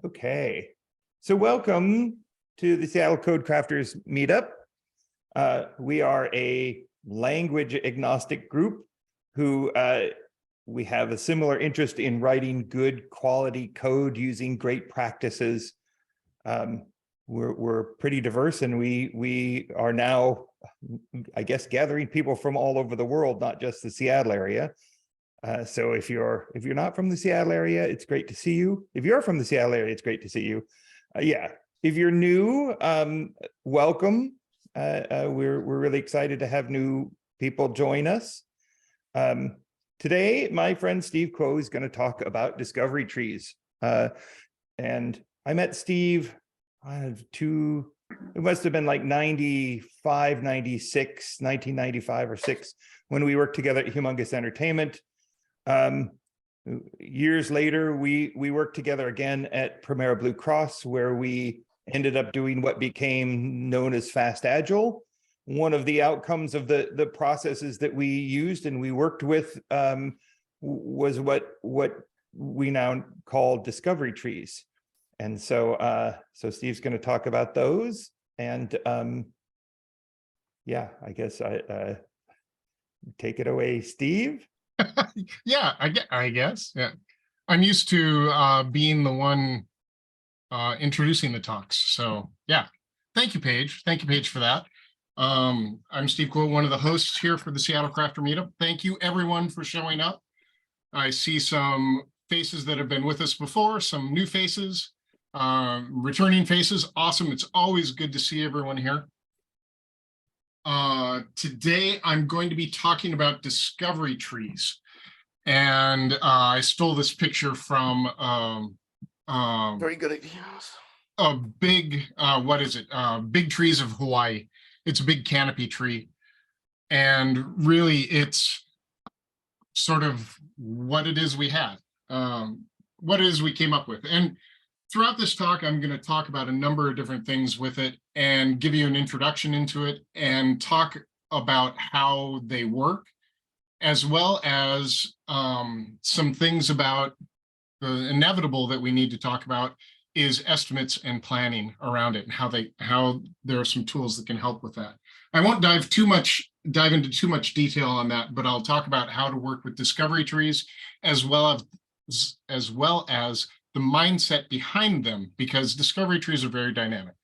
Okay, so welcome to the Seattle Code Crafters Meetup. We are a language agnostic group who we have a similar interest in writing good quality code using great practices. We're pretty diverse, and we are now, I guess, gathering people from all over the world, not just the Seattle area. So if you're not from the Seattle area, it's great to see you. If you're from the Seattle area, it's great to see you. Yeah, if you're new, welcome. We're really excited to have new people join us. Today, my friend Steve Kuo is going to talk about discovery trees. And I met Steve, it must have been like 95, 96, 1995 or 6, when we worked together at Humongous Entertainment. Years later, we worked together again at Premera Blue Cross, where we ended up doing what became known as Fast Agile. One of the outcomes of the processes that we used and we worked with was what we now call discovery trees. And so Steve's going to talk about those. And yeah, I guess take it away, Steve. Yeah, I guess. Yeah, I'm used to being the one introducing the talks. So yeah, thank you, Paige. Thank you, Paige, for that. I'm Steve Kuo, one of the hosts here for the Seattle Crafter Meetup. Thank you, everyone, for showing up. I see some faces that have been with us before, some new faces, returning faces. Awesome. It's always good to see everyone here. Today, I'm going to be talking about discovery trees. And I stole this picture from very good ideas. A big, what is it? Big Trees of Hawaii. It's a big canopy tree. And really, it's sort of what it is we had, what it is we came up with. And throughout this talk, I'm going to talk about a number of different things with it and give you an introduction into it and talk about how they work, as well as some things about the inevitable that we need to talk about is estimates and planning around it and how there are some tools that can help with that. I won't dive into too much detail on that, but I'll talk about how to work with discovery trees as well as the mindset behind them, because discovery trees are very dynamic.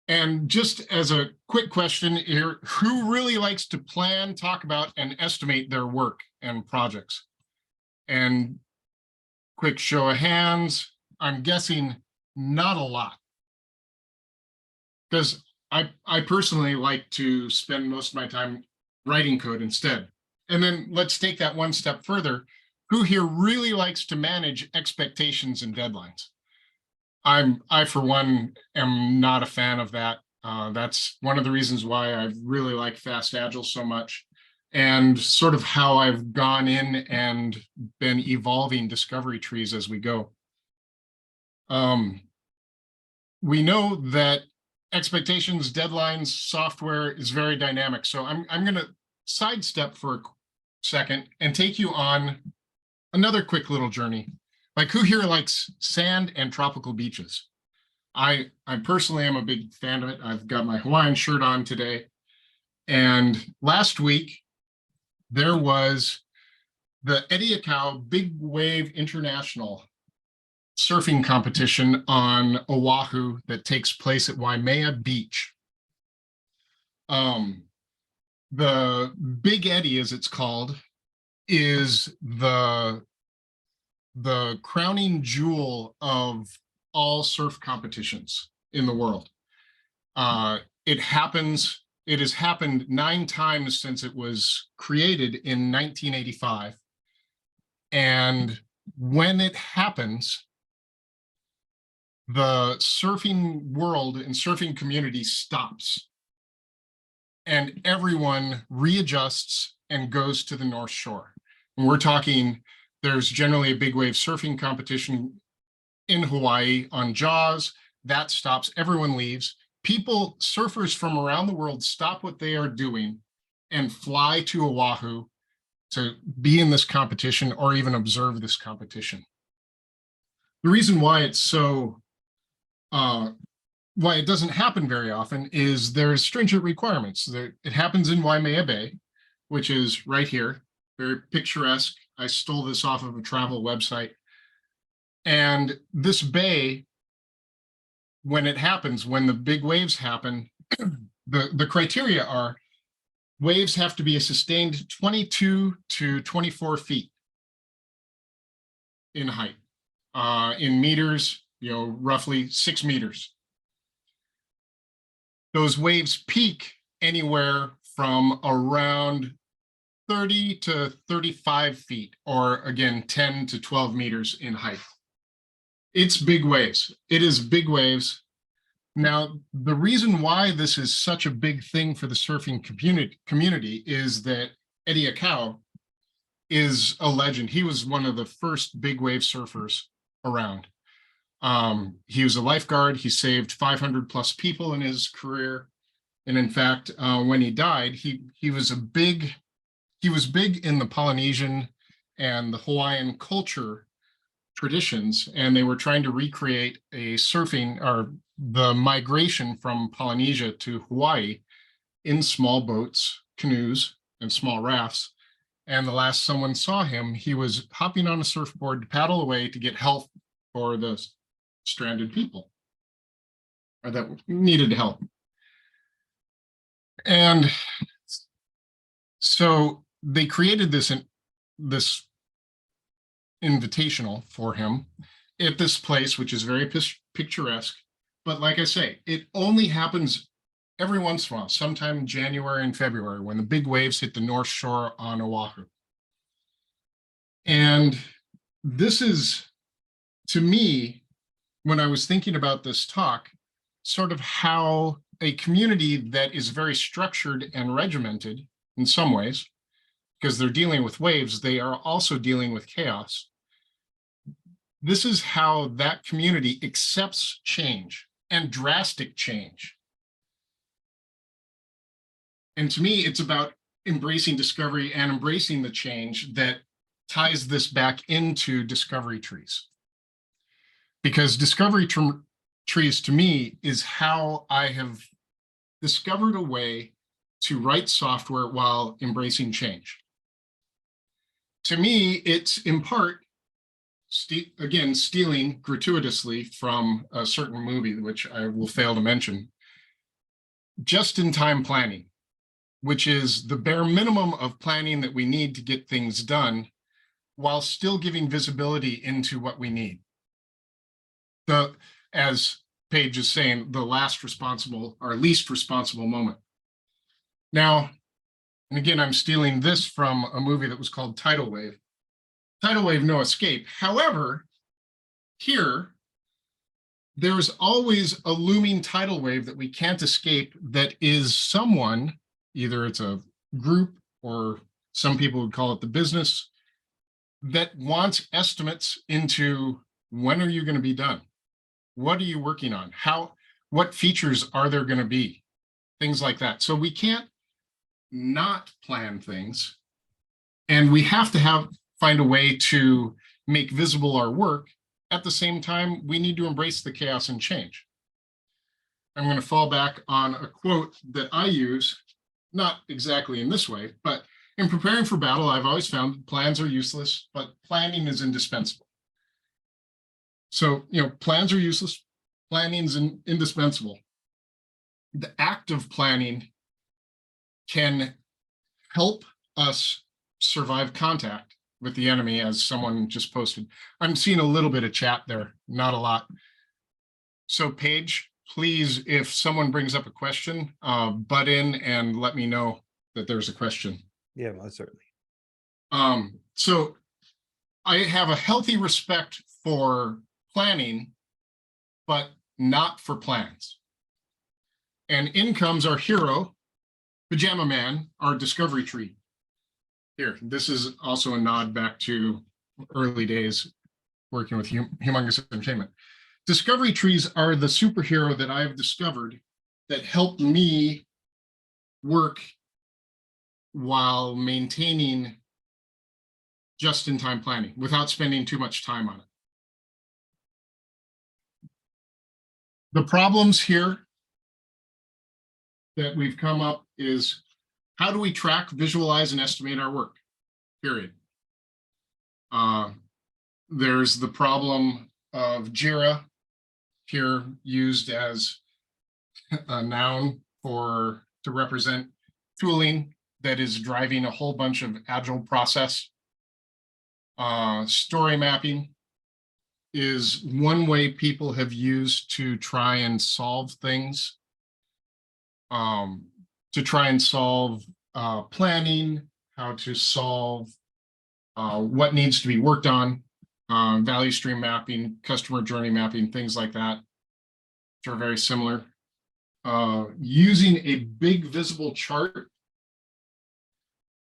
And just as a quick question here, who really likes to plan, talk about, and estimate their work and projects? And quick show of hands, I'm guessing not a lot. Because I personally like to spend most of my time writing code instead. And then let's take that one step further. Who here really likes to manage expectations and deadlines? I, for one, am not a fan of that. That's one of the reasons why I really like Fast Agile so much, and sort of how I've gone in and been evolving discovery trees as we go. We know that expectations, deadlines, software is very dynamic. So I'm going to sidestep for a second and take you on another quick little journey. Like, who here likes sand and tropical beaches? I personally am a big fan of it. I've got my Hawaiian shirt on today. And last week, there was the Eddie Aikau Big Wave International surfing competition on Oahu that takes place at Waimea Beach. The Big Eddie, as it's called, is the crowning jewel of all surf competitions in the world. It has happened 9 times since it was created in 1985. And when it happens, the surfing world and surfing community stops. And everyone readjusts and goes to the North Shore. And we're talking, there's generally a big wave surfing competition in Hawaii on Jaws. That stops, everyone leaves. Surfers from around the world stop what they are doing and fly to Oahu to be in this competition or even observe this competition. The reason why it's so why it doesn't happen very often is there's stringent requirements. It happens in Waimea Bay, which is right here, very picturesque. I stole this off of a travel website. And this bay, when it happens, when the big waves happen, the criteria are waves have to be a sustained 22 to 24 feet in height. In meters, roughly 6 meters. Those waves peak anywhere from around 30 to 35 feet, or again, 10 to 12 meters in height. It's big waves. It is big waves. Now, the reason why this is such a big thing for the surfing community is that Eddie Aikau is a legend. He was one of the first big wave surfers around. He was a lifeguard. He saved 500 plus people in his career. And in fact, when he died, he was big in the Polynesian and the Hawaiian culture traditions, and they were trying to recreate a surfing or the migration from Polynesia to Hawaii in small boats, canoes, and small rafts. And the last someone saw him, he was hopping on a surfboard to paddle away to get help for the stranded people or that needed help. And so they created this invitational for him at this place, which is very picturesque. But like I say, it only happens every once in a while, sometime in January and February, when the big waves hit the North Shore on Oahu. And this is, to me, when I was thinking about this talk, sort of how a community that is very structured and regimented in some ways, because they're dealing with waves, they are also dealing with chaos. This is how that community accepts change and drastic change. And to me, it's about embracing discovery and embracing the change that ties this back into discovery trees. Because discovery trees, to me, is how I have discovered a way to write software while embracing change. To me, it's in part, again, stealing gratuitously from a certain movie, which I will fail to mention, just-in-time planning, which is the bare minimum of planning that we need to get things done while still giving visibility into what we need. As Paige is saying, the least responsible moment. Now, and again, I'm stealing this from a movie that was called Tidal Wave. Tidal Wave, No Escape. However, here, there's always a looming tidal wave that we can't escape that is someone, either it's a group or some people would call it the business, that wants estimates into when are you going to be done? What are you working on? What features are there going to be? Things like that. So we can't not plan things, and we have to find a way to make visible our work. At the same time, we need to embrace the chaos and change. I'm going to fall back on a quote that I use, not exactly in this way, but in preparing for battle, I've always found plans are useless, but planning is indispensable. So, plans are useless, planning is indispensable. The act of planning can help us survive contact with the enemy, as someone just posted. I'm seeing a little bit of chat there, not a lot. So Paige, please, if someone brings up a question, butt in and let me know that there's a question. Yeah, most certainly. So I have a healthy respect for planning, but not for plans. And in comes our hero, Pajama Man, our discovery tree. Here, this is also a nod back to early days working with Humongous Entertainment. Discovery trees are the superhero that I've discovered that helped me work while maintaining just-in-time planning without spending too much time on it. The problems here that we've come up is, how do we track, visualize, and estimate our work? Period. There's the problem of Jira, here used as a noun to represent tooling that is driving a whole bunch of agile process. Story mapping is one way people have used to try and solve things, to try and solve planning, how to solve what needs to be worked on, value stream mapping, customer journey mapping, things like that, which are very similar. Using a big visible chart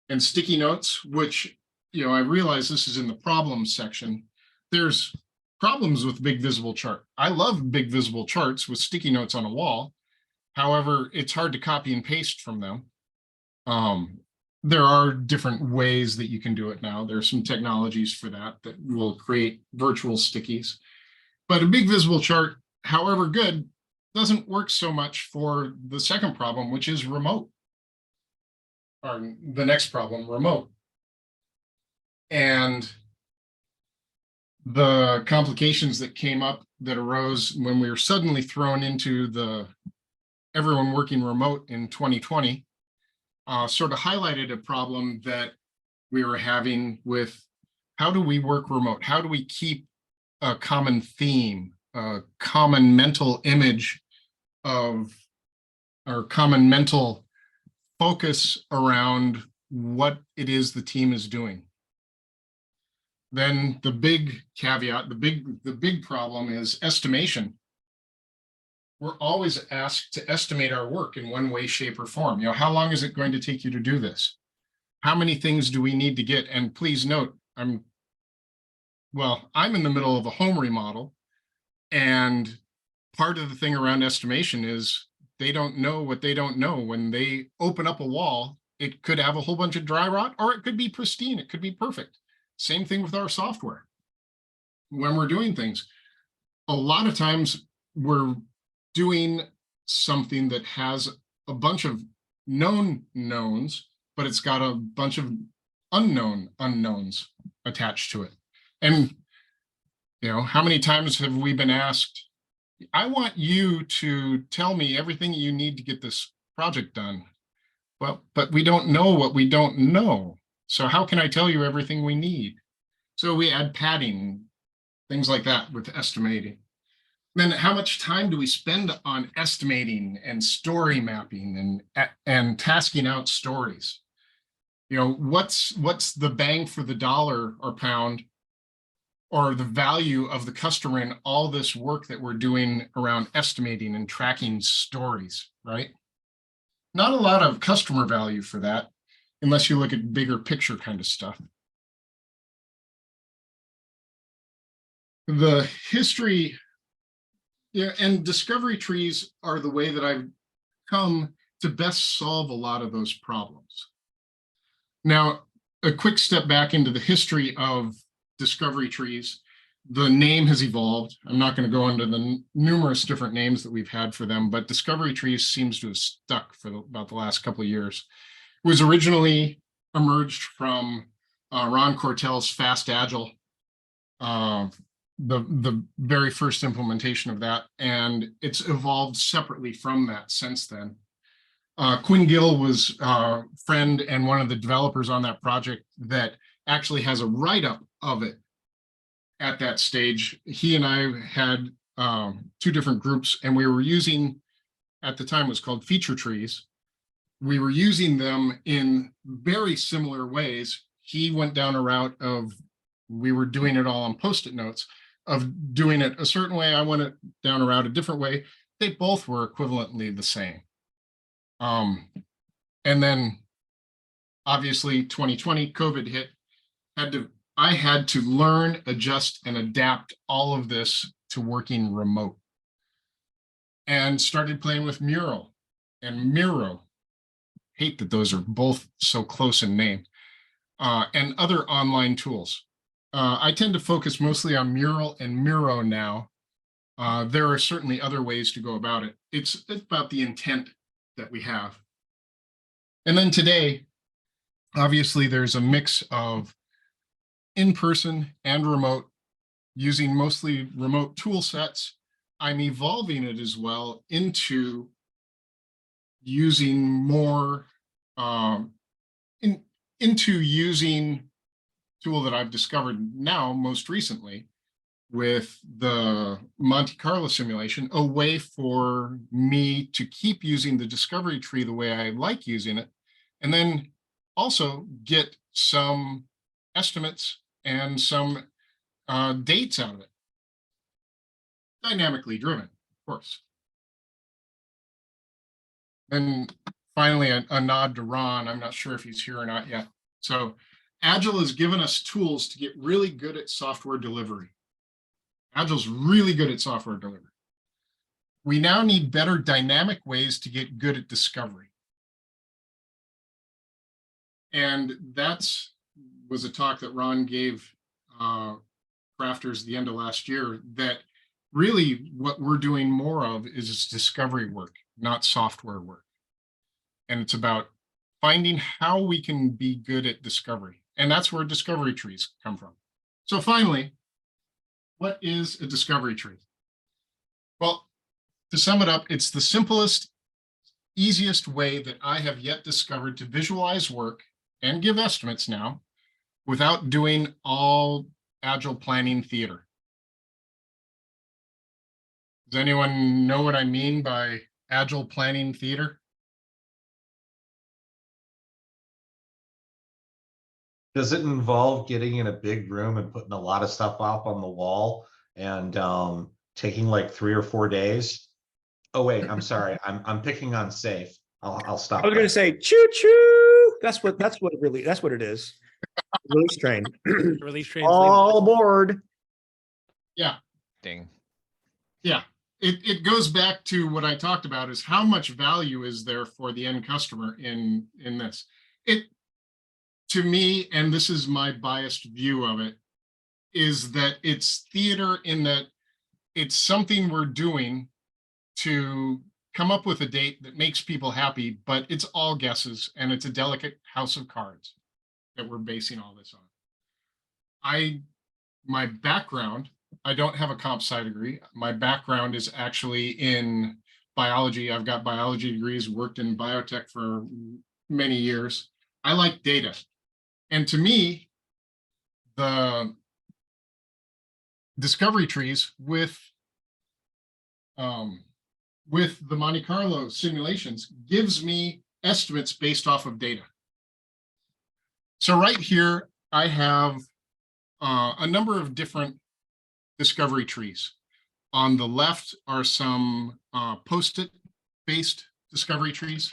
and sticky notes, which, I realize this is in the problems section. There's problems with big visible chart. I love big visible charts with sticky notes on a wall. However, it's hard to copy and paste from them. There are different ways that you can do it now. There's some technologies for that will create virtual stickies. But a big visible chart, however good, doesn't work so much for the second problem, which is remote. Or the next problem, remote. And the complications that came up that arose when we were suddenly thrown into everyone working remote in 2020 sort of highlighted a problem that we were having with, how do we work remote? How do we keep a common theme, a common mental image of, or common mental focus around what it is the team is doing? Then the big caveat, the big problem is estimation. We're always asked to estimate our work in one way, shape, or form. How long is it going to take you to do this? How many things do we need to get? And please note, I'm in the middle of a home remodel, and part of the thing around estimation is they don't know what they don't know. When they open up a wall, it could have a whole bunch of dry rot, or it could be pristine. It could be perfect. Same thing with our software. When we're doing things, a lot of times we're doing something that has a bunch of known knowns, but it's got a bunch of unknown unknowns attached to it. And, how many times have we been asked, I want you to tell me everything you need to get this project done. Well, but we don't know what we don't know. So how can I tell you everything we need? So we add padding, things like that with estimating. Then how much time do we spend on estimating and story mapping and tasking out stories? What's the bang for the dollar or pound, or the value of the customer in all this work that we're doing around estimating and tracking stories, right? Not a lot of customer value for that, unless you look at bigger picture kind of stuff. The history, and discovery trees are the way that I've come to best solve a lot of those problems. Now, a quick step back into the history of discovery trees. The name has evolved. I'm not going to go into the numerous different names that we've had for them, but discovery trees seems to have stuck for about the last couple of years. It was originally emerged from Ron Cortell's Fast Agile, the very first implementation of that, and it's evolved separately from that since then. Quinn Gill was a friend and one of the developers on that project that actually has a write-up of it at that stage. He and I had two different groups, and we were using, at the time it was called feature trees. We were using them in very similar ways. He went down a route of, we were doing it all on Post-it notes, of doing it a certain way. I went down a route a different way. They both were equivalently the same. And then obviously 2020, COVID hit. I had to learn, adjust, and adapt all of this to working remote, and started playing with Mural and Miro. Hate that those are both so close in name, and other online tools. I tend to focus mostly on Mural and Miro now, There are certainly other ways to go about it. It's about the intent that we have. And then today, obviously, there's a mix of in-person and remote, using mostly remote tool sets. I'm evolving it as well into using more, into using tool that I've discovered now most recently with the Monte Carlo simulation, a way for me to keep using the discovery tree the way I like using it, and then also get some estimates and some dates out of it. Dynamically driven, of course. Then finally, a nod to Ron. I'm not sure if he's here or not yet. So Agile has given us tools to get really good at software delivery. Agile's really good at software delivery. We now need better dynamic ways to get good at discovery. And that's was a talk that Ron gave crafters the end of last year, that really what we're doing more of is discovery work, not software work. And it's about finding how we can be good at discovery. And that's where discovery trees come from. So finally, what is a discovery tree? Well, to sum it up, it's the simplest, easiest way that I have yet discovered to visualize work and give estimates now without doing all Agile planning theater. Does anyone know what I mean by Agile planning theater? Does it involve getting in a big room and putting a lot of stuff up on the wall and taking like 3 or 4 days? Oh wait, I'm sorry. I'm picking on safe. I'll stop. I was going to say choo choo. That's what it is. Release train. Release trains. All aboard. Yeah. Ding. Yeah. It goes back to what I talked about, is how much value is there for the end customer in this. To me, and this is my biased view of it, is that it's theater in that it's something we're doing to come up with a date that makes people happy, but it's all guesses, and it's a delicate house of cards that we're basing all this on. My background, I don't have a comp sci degree. My background is actually in biology. I've got biology degrees, worked in biotech for many years. I like data. And to me, the discovery trees with the Monte Carlo simulations gives me estimates based off of data. So right here, I have a number of different discovery trees. On the left are some post-it based discovery trees.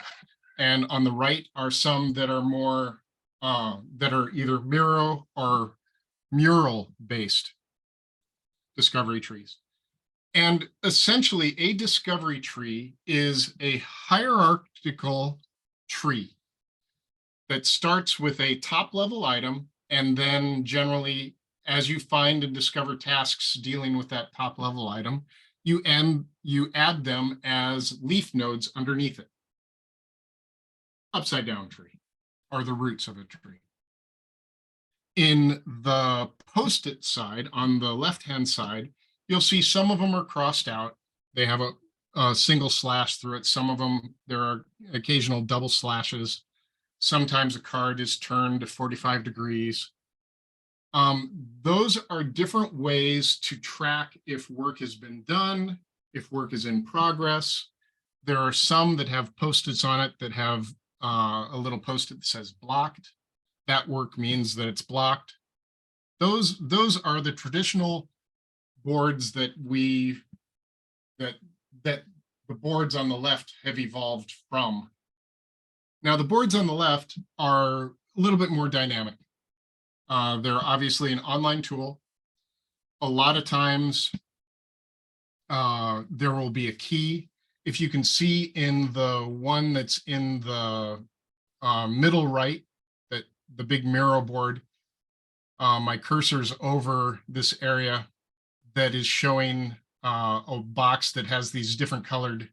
And on the right are some that are more that are either Miro or mural based discovery trees. And essentially a discovery tree is a hierarchical tree that starts with a top level item, and then generally as you find and discover tasks dealing with that top level item, you add them as leaf nodes underneath it. Upside down tree, are the roots of a tree. In the post-it side, on the left-hand side, you'll see some of them are crossed out. They have a single slash through it. Some of them, there are occasional double slashes. Sometimes a card is turned to 45 degrees. Those are different ways to track if work has been done, if work is in progress. There are some that have post-its on it that have a little post-it that says blocked. That work means that it's blocked. Those are the traditional boards that the boards on the left have evolved from. Now the boards on the left are a little bit more dynamic. They're obviously an online tool. A lot of times there will be a key. If you can see in the one that's in the middle right, that the big Miro board, my cursor's over this area that is showing a box that has these different colored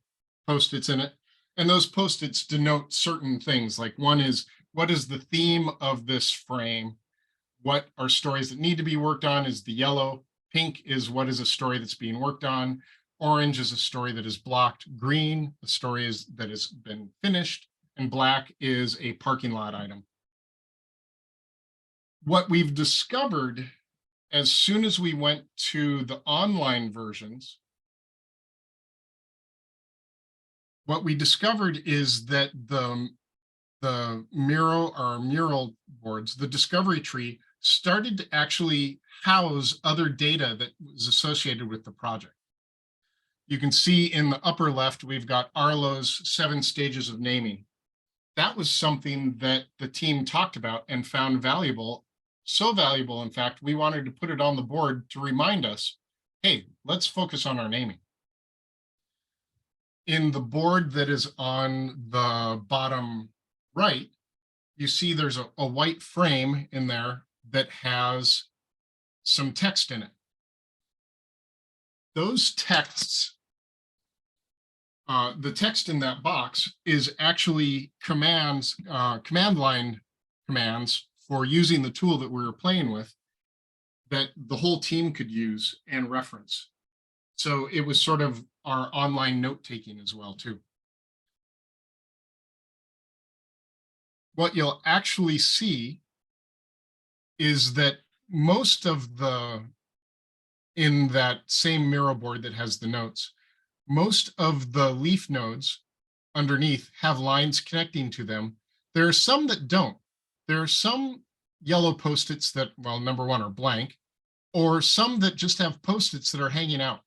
Post-its in it. And those Post-its denote certain things. Like one is, what is the theme of this frame? What are stories that need to be worked on is the yellow. Pink is what is a story that's being worked on. Orange is a story that is blocked. Green, a story that has been finished. And black is a parking lot item. What we've discovered as soon as we went to the online versions, what we discovered is that the mural boards, the discovery tree, started to actually house other data that was associated with the project. You can see in the upper left, we've got Arlo's 7 stages of naming. That was something that the team talked about and found valuable. So valuable, in fact, we wanted to put it on the board to remind us, hey, let's focus on our naming. In the board that is on the bottom right, you see there's a white frame in there that has some text in it. Those texts, the text in that box is actually command line commands for using the tool that we were playing with that the whole team could use and reference. So it was sort of our online note-taking as well, too. What you'll actually see is that most of in that same Miro board that has the notes, most of the leaf nodes underneath have lines connecting to them. There are some that don't. There are some yellow Post-its that, well, number one, are blank, or some that just have Post-its that are hanging out.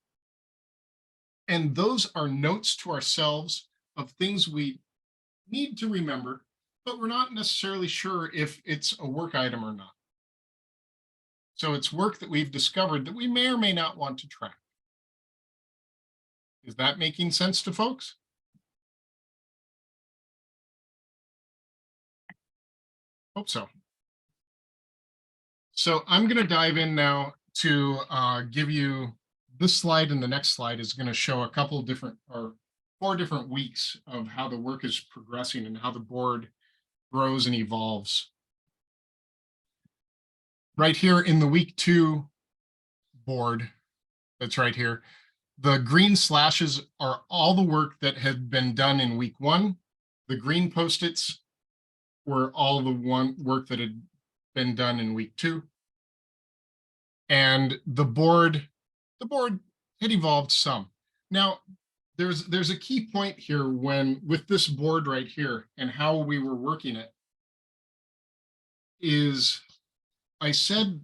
And those are notes to ourselves of things we need to remember, but we're not necessarily sure if it's a work item or not. So it's work that we've discovered that we may or may not want to track. Is that making sense to folks? Hope so. So I'm going to dive in now to give you this slide, and the next slide is going to show a couple of different, or 4 different weeks of how the work is progressing and how the board grows and evolves. Right here in the week 2 board, that's right here, the green slashes are all the work that had been done in week 1. The green Post-its were all the work that had been done in week 2. And the board had evolved some. Now, there's a key point here with this board right here and how we were working it is, I said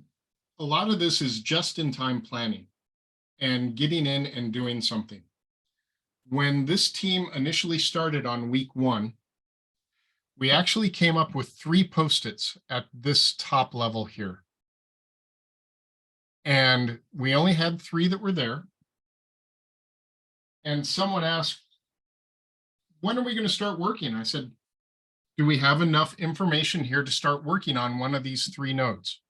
a lot of this is just-in-time planning and getting in and doing something. When this team initially started on week 1, we actually came up with 3 Post-its at this top level here. And we only had 3 that were there. And someone asked, when are we going to start working? I said, do we have enough information here to start working on one of these 3 nodes?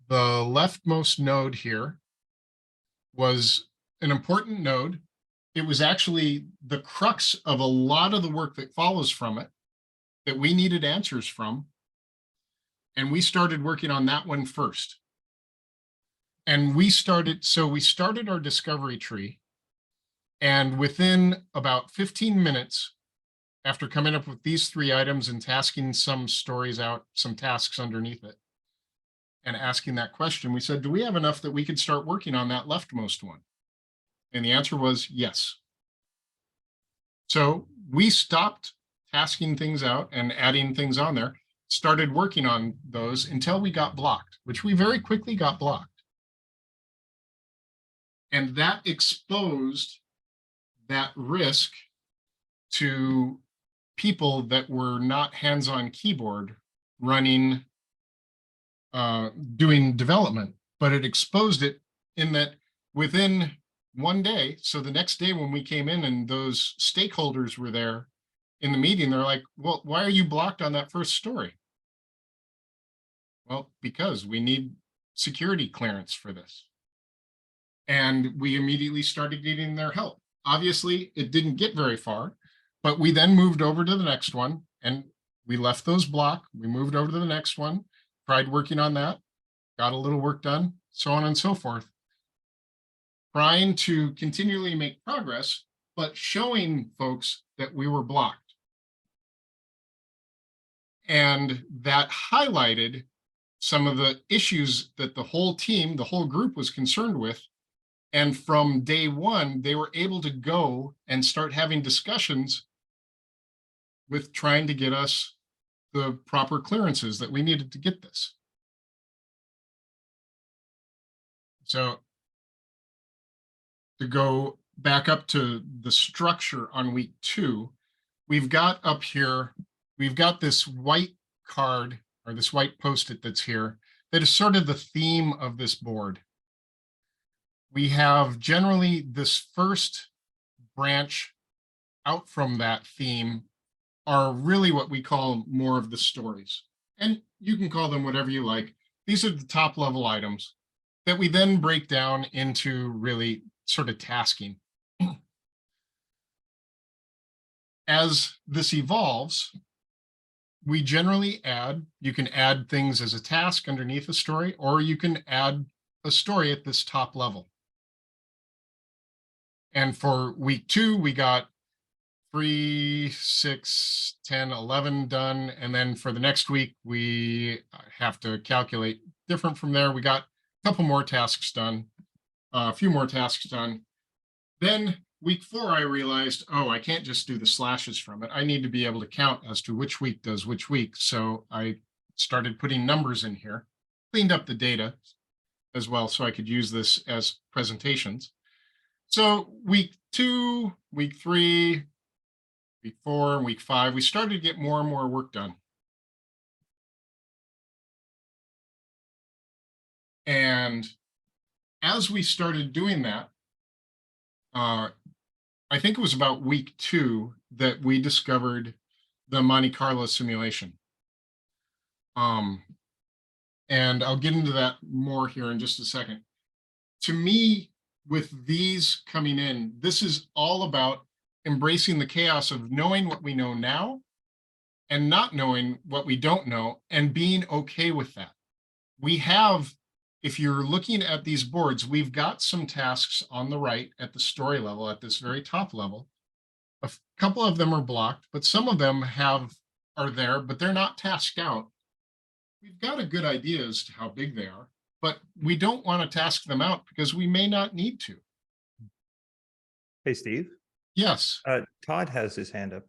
The leftmost node here was an important node. It was actually the crux of a lot of the work that follows from it that we needed answers from. And we started working on that one first. And we started our discovery tree. And within about 15 minutes, after coming up with these 3 items and tasking some stories out, some tasks underneath it, and asking that question, we said, do we have enough that we could start working on that leftmost one? And the answer was yes. So we stopped tasking things out and adding things on there, started working on those until we got blocked, which we very quickly got blocked. And that exposed that risk to people that were not hands-on keyboard running, doing development, but it exposed it in that within one day, so the next day when we came in and those stakeholders were there in the meeting, they're like, well, why are you blocked on that first story? Well, because we need security clearance for this. And we immediately started getting their help. Obviously, it didn't get very far, but we then moved over to the next one and we left those blocked. We moved over to the next one, tried working on that, got a little work done, so on and so forth. Trying to continually make progress, but showing folks that we were blocked. And that highlighted some of the issues that the whole team, the whole group was concerned with. And from day one, they were able to go and start having discussions with trying to get us the proper clearances that we needed to get this. So to go back up to the structure on week 2, we've got up here, we've got this white card or this white Post-it that's here that is sort of the theme of this board. We have generally this first branch out from that theme are really what we call more of the stories. And you can call them whatever you like. These are the top level items that we then break down into really sort of tasking. As this evolves, we generally add, you can add things as a task underneath a story, or you can add a story at this top level. And for week 2, we got 3, 6, 10, 11 done. And then for the next week, we have to calculate different from there. We got a couple more tasks done, a few more tasks done. Then week 4, I realized, oh, I can't just do the slashes from it. I need to be able to count as to which week does which week. So I started putting numbers in here, cleaned up the data as well so I could use this as presentations. So week 2, week 3, week 4, and week 5, we started to get more and more work done. And as we started doing that, I think it was about week 2 that we discovered the Monte Carlo simulation. And I'll get into that more here in just a second. To me, with these coming in, this is all about embracing the chaos of knowing what we know now and not knowing what we don't know and being okay with that. We have, if you're looking at these boards, we've got some tasks on the right at the story level, at this very top level. A couple of them are blocked, but some of them are there, but they're not tasked out. We've got a good idea as to how big they are, but we don't want to task them out because we may not need to. Hey, Steve. Yes. Todd has his hand up.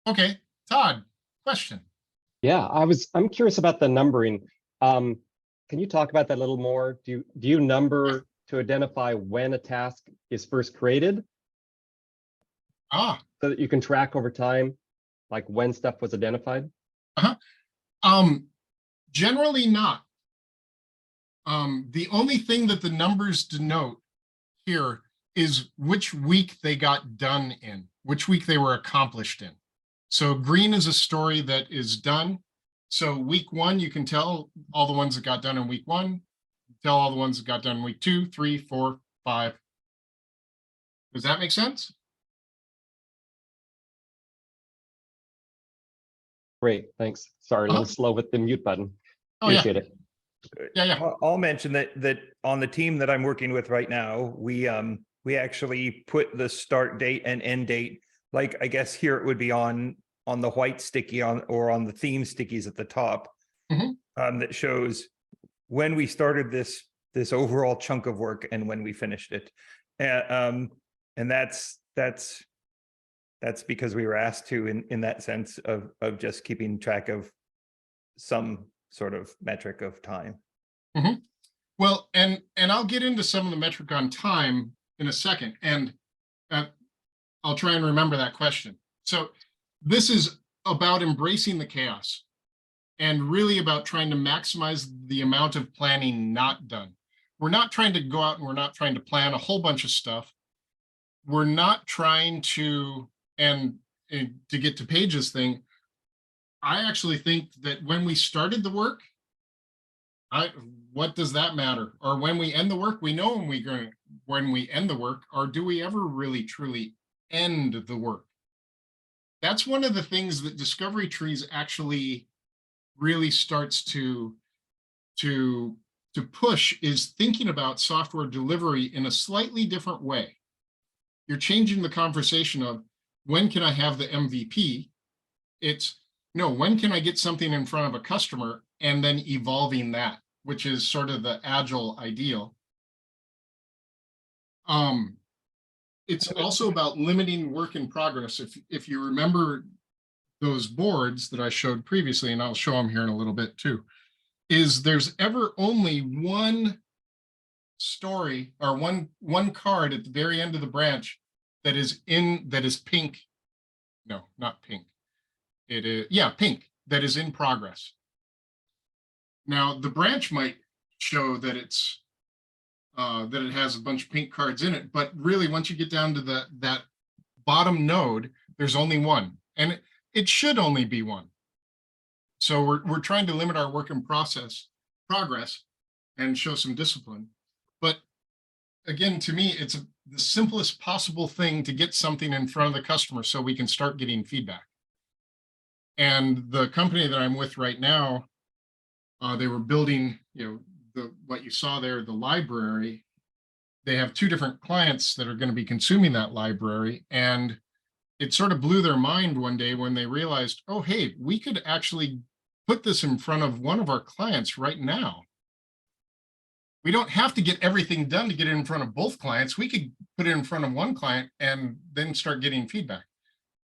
Okay. Todd, question. Yeah, I'm curious about the numbering. Can you talk about that a little more? Do you number to identify when a task is first created? So that you can track over time, like when stuff was identified? Generally not. The only thing that the numbers denote here is which week they got done in, which week they were accomplished in. So green is a story that is done. So week 1, you can tell all the ones that got done in week 1, tell all the ones that got done in week 2, 3, 4, 5. Does that make sense? Great, thanks. Sorry, a little slow with the mute button. Oh, yeah. Appreciate it. Yeah. I'll mention that on the team that I'm working with right now, we actually put the start date and end date, like I guess here it would be on the white sticky or on the theme stickies at the top, that shows when we started this overall chunk of work and when we finished it. And that's because we were asked to in that sense of just keeping track of some sort of metric of time. Well, and I'll get into some of the metric on time in a second, and I'll try and remember that question. So this is about embracing the chaos and really about trying to maximize the amount of planning not done. We're not trying to go out and we're not trying to plan a whole bunch of stuff. We're not trying to, and to get to Paige's thing, I actually think that when we started the work, what does that matter? Or when we end the work, we know when we end the work, or do we ever really truly end the work? That's one of the things that Discovery Trees actually really starts to push, is thinking about software delivery in a slightly different way. You're changing the conversation of when can I have the MVP? It's no, when can I get something in front of a customer, and then evolving that, which is sort of the agile ideal. It's also about limiting work in progress. If you remember those boards that I showed previously, and I'll show them here in a little bit too, is there's ever only one story or one card at the very end of the branch that is pink. No, not pink. It is, yeah, pink, that is in progress. Now the branch might show that it's that it has a bunch of pink cards in it, but really once you get down to that bottom node, there's only one, and it should only be one. So we're trying to limit our work in progress and show some discipline. But again, to me, it's the simplest possible thing to get something in front of the customer so we can start getting feedback. And the company that I'm with right now, they were building, what you saw there, the library. They have two different clients that are going to be consuming that library. And it sort of blew their mind one day when they realized, oh, hey, we could actually put this in front of one of our clients right now. We don't have to get everything done to get it in front of both clients. We could put it in front of one client and then start getting feedback.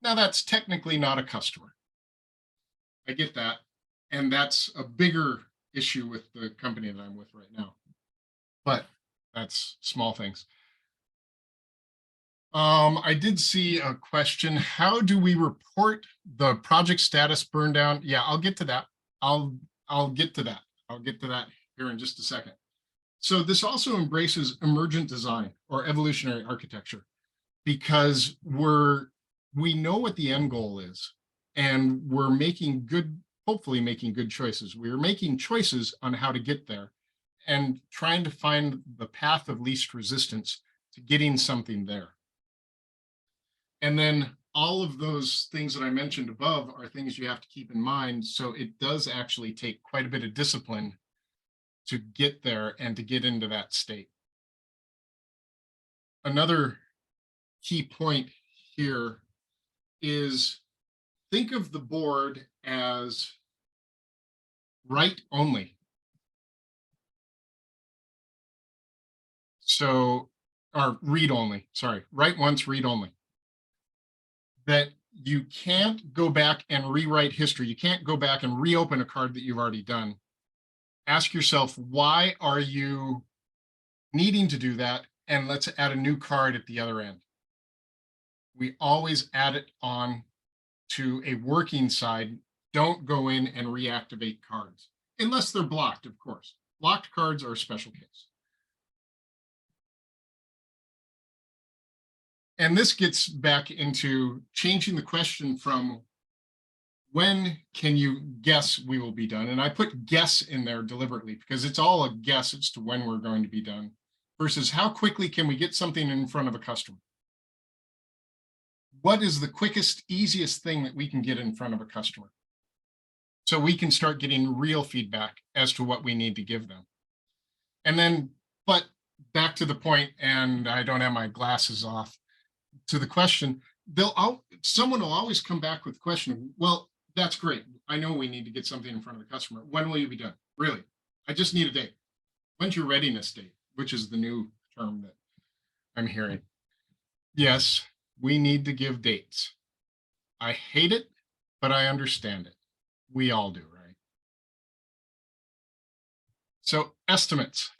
Now, that's technically not a customer. I get that. And that's a bigger issue with the company that I'm with right now. But that's small things. I did see a question. How do we report the project status burn down? Yeah, I'll get to that. I'll get to that. I'll get to that here in just a second. So this also embraces emergent design or evolutionary architecture, because we know what the end goal is, and we're making hopefully making good choices. We're making choices on how to get there and trying to find the path of least resistance to getting something there. And then all of those things that I mentioned above are things you have to keep in mind. So it does actually take quite a bit of discipline to get there and to get into that state. Another key point here is think of the board as write only. So, or read only, sorry, write once, read only. That you can't go back and rewrite history. You can't go back and reopen a card that you've already done. Ask yourself, why are you needing to do that? And let's add a new card at the other end. We always add it on to a working side. Don't go in and reactivate cards, unless they're blocked, of course. Locked cards are a special case. And this gets back into changing the question from when can you guess we will be done? And I put guess in there deliberately because it's all a guess as to when we're going to be done, versus how quickly can we get something in front of a customer? What is the quickest, easiest thing that we can get in front of a customer? So we can start getting real feedback as to what we need to give them. And then, but back to the point, and I don't have my glasses off, to the question, someone will always come back with the question, well, that's great. I know we need to get something in front of the customer. When will you be done? Really? I just need a date. When's your readiness date? Which is the new term that I'm hearing. Yes, we need to give dates. I hate it, but I understand it. We all do, right? So estimates.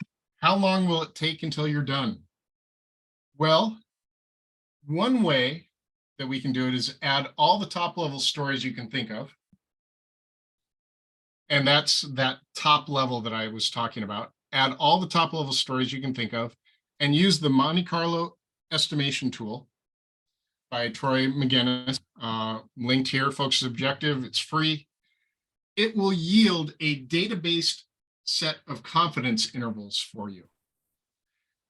How long will it take until you're done? Well, one way that we can do it is add all the top level stories you can think of. And that's that top level that I was talking about. Add all the top level stories you can think of and use the Monte Carlo estimation tool by Troy McGinnis, linked here, Focus Objective. It's free. It will yield a database set of confidence intervals for you.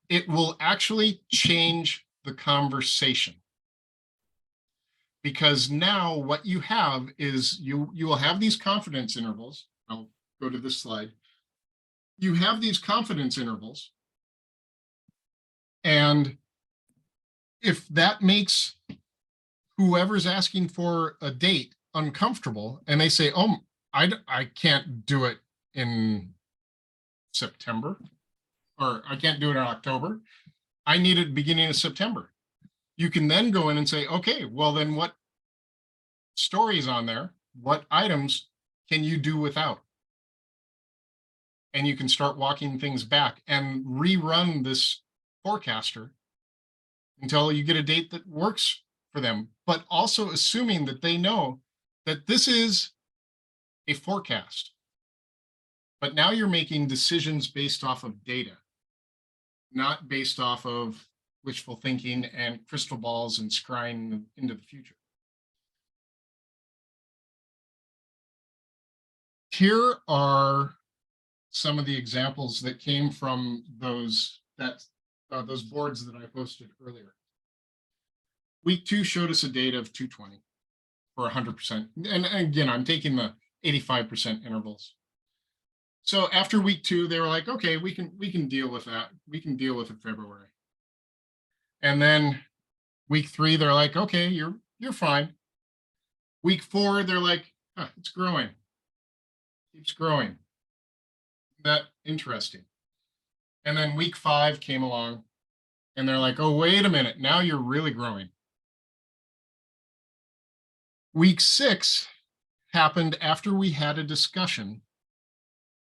It will actually change the conversation. Because now what you have is you will have these confidence intervals. I'll go to this slide. You have these confidence intervals. And if that makes whoever's asking for a date uncomfortable and they say, oh, I can't do it in September, or I can't do it in October, I need it beginning of September. You can then go in and say, okay, well then what stories on there, what items can you do without? And you can start walking things back and rerun this forecaster until you get a date that works for them, but also assuming that they know that this is a forecast. But now you're making decisions based off of data, not based off of wishful thinking and crystal balls and scrying into the future. Here are some of the examples that came from those boards that I posted earlier. Week 2 showed us a data of 220 for 100%. And again, I'm taking the 85% intervals. So after week 2, they were like, okay, we can deal with that. We can deal with it February. And then week 3, they're like, okay, you're fine. Week 4, they're like, huh, it's growing. Keeps growing. That interesting. And then week 5 came along and they're like, oh, wait a minute. Now you're really growing. Week 6 happened after we had a discussion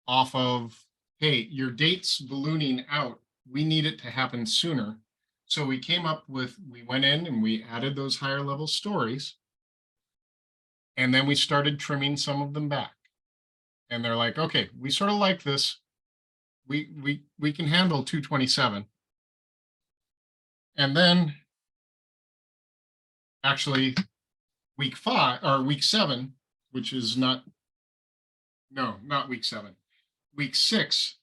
off of, hey, your date's ballooning out. We need it to happen sooner. So we went in and we added those higher level stories. And then we started trimming some of them back. And they're like, okay, we sort of like this. We can handle 227. And then actually week 7, which is not week 7, week 6,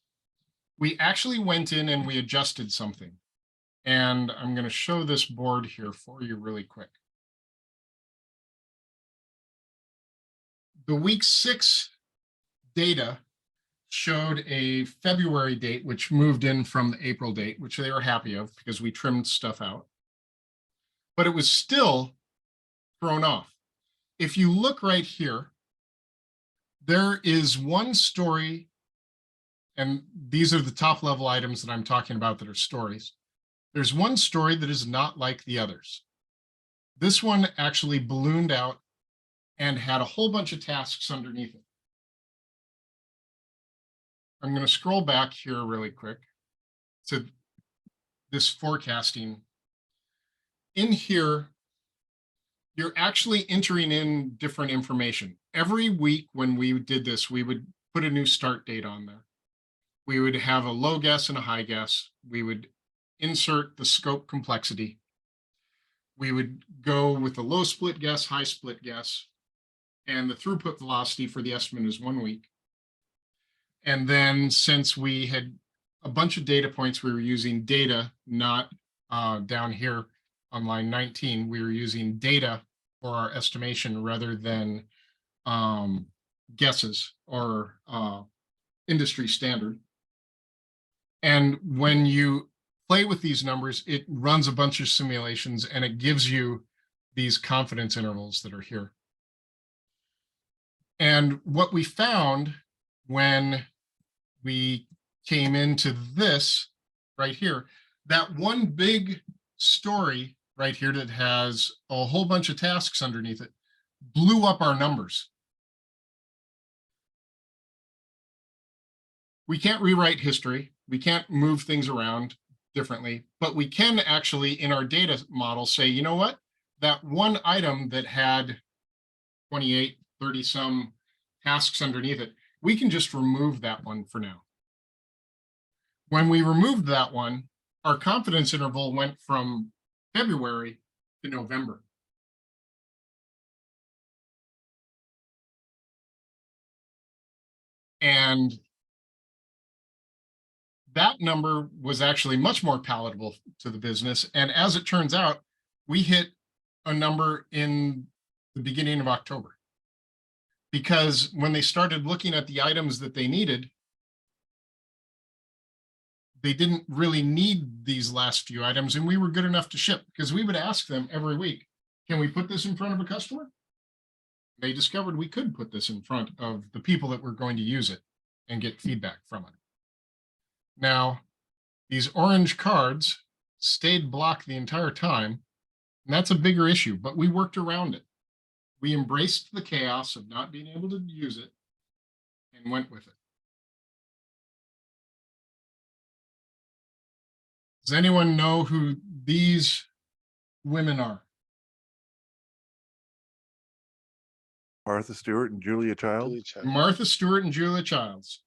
we actually went in and we adjusted something. And I'm going to show this board here for you really quick. The week 6 data showed a February date, which moved in from the April date, which they were happy of because we trimmed stuff out. But it was still thrown off. If you look right here, there is one story, and these are the top level items that I'm talking about that are stories. There's one story that is not like the others. This one actually ballooned out and had a whole bunch of tasks underneath it. I'm going to scroll back here really quick to this forecasting. In here, you're actually entering in different information. Every week when we did this, we would put a new start date on there. We would have a low guess and a high guess. We would insert the scope complexity. We would go with a low split guess, high split guess, and the throughput velocity for the estimate is 1 week. And then since we had a bunch of data points, we were using data, not down here on line 19, we were using data for our estimation rather than guesses or industry standard. And when you play with these numbers, it runs a bunch of simulations and it gives you these confidence intervals that are here. And what we found when we came into this right here, that one big story right here that has a whole bunch of tasks underneath it blew up our numbers. We can't rewrite history. We can't move things around differently, but we can actually in our data model say, you know what, that one item that had 28, 30 some tasks underneath it, we can just remove that one for now. When we removed that one, our confidence interval went from February to November. And that number was actually much more palatable to the business. And as it turns out, we hit a number in the beginning of October. Because when they started looking at the items that they needed, they didn't really need these last few items, and we were good enough to ship, because we would ask them every week, can we put this in front of a customer? They discovered we could put this in front of the people that were going to use it and get feedback from it. Now, these orange cards stayed blocked the entire time, and that's a bigger issue, but we worked around it. We embraced the chaos of not being able to use it and went with it. Does anyone know who these women are? Martha Stewart and Julia Child. Martha Stewart and Julia Childs.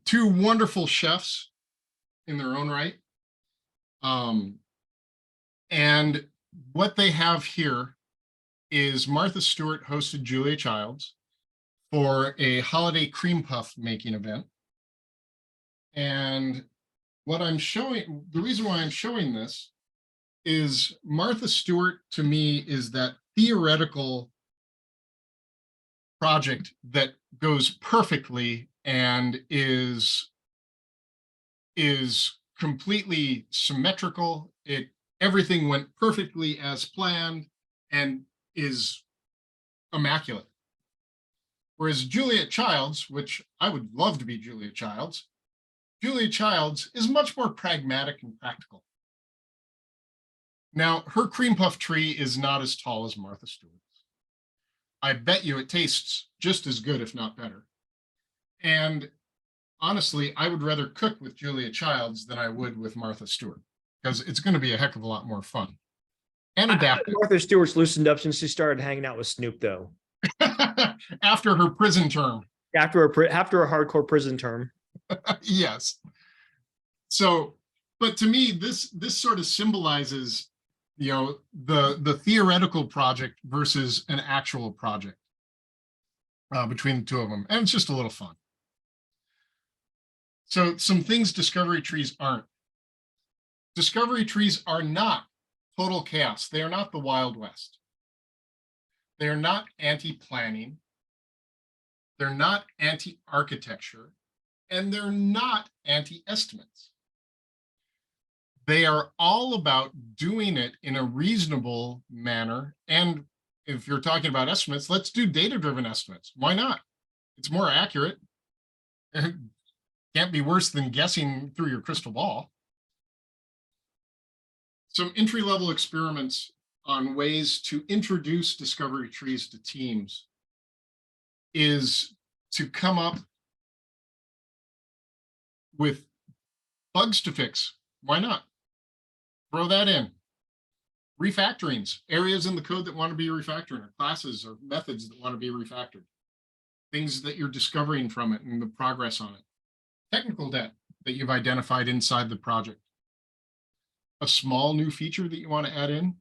Two wonderful chefs in their own right. And what they have here is Martha Stewart hosted Julia Childs for a holiday cream puff making event. And what I'm showing, the reason why I'm showing this is Martha Stewart to me is that theoretical project that goes perfectly and is completely symmetrical. Everything went perfectly as planned and is immaculate. Whereas Julia Childs, which I would love to be Julia Childs, Julia Childs is much more pragmatic and practical. Now, her cream puff tree is not as tall as Martha Stewart's. I bet you it tastes just as good, if not better. And honestly, I would rather cook with Julia Childs than I would with Martha Stewart, because it's going to be a heck of a lot more fun and adaptive. Martha Stewart's loosened up since she started hanging out with Snoop, though. After her prison term. After a hardcore prison term. Yes. So, but to me, this sort of symbolizes, you know, the theoretical project versus an actual project between the two of them. And it's just a little fun. So some things discovery trees aren't. Discovery trees are not total chaos. They are not the Wild West. They are not anti-planning. They're not anti-architecture. And they're not anti-estimates. They are all about doing it in a reasonable manner. And if you're talking about estimates, let's do data-driven estimates. Why not? It's more accurate. Can't be worse than guessing through your crystal ball. Some entry-level experiments on ways to introduce discovery trees to teams is to come up with bugs to fix. Why not? Throw that in. Refactorings, areas in the code that want to be refactored, or classes or methods that want to be refactored. Things that you're discovering from it and the progress on it. Technical debt that you've identified inside the project. A small new feature that you want to add in,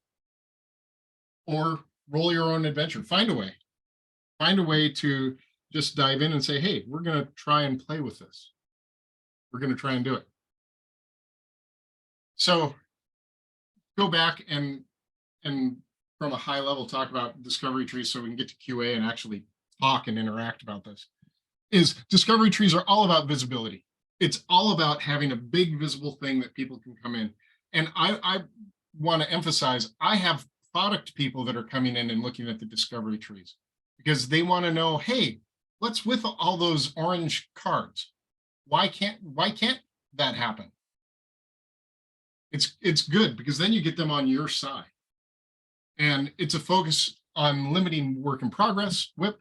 or roll your own adventure. Find a way. Find a way to just dive in and say, hey, we're going to try and play with this. We're going to try and do it. So go back and from a high level talk about discovery trees so we can get to QA and actually talk and interact about this. Is discovery trees are all about visibility. It's all about having a big visible thing that people can come in. And I want to emphasize, I have product people that are coming in and looking at the discovery trees because they want to know, hey, what's with all those orange cards? Why can't that happen? It's good because then you get them on your side. And it's a focus on limiting work in progress, WIP,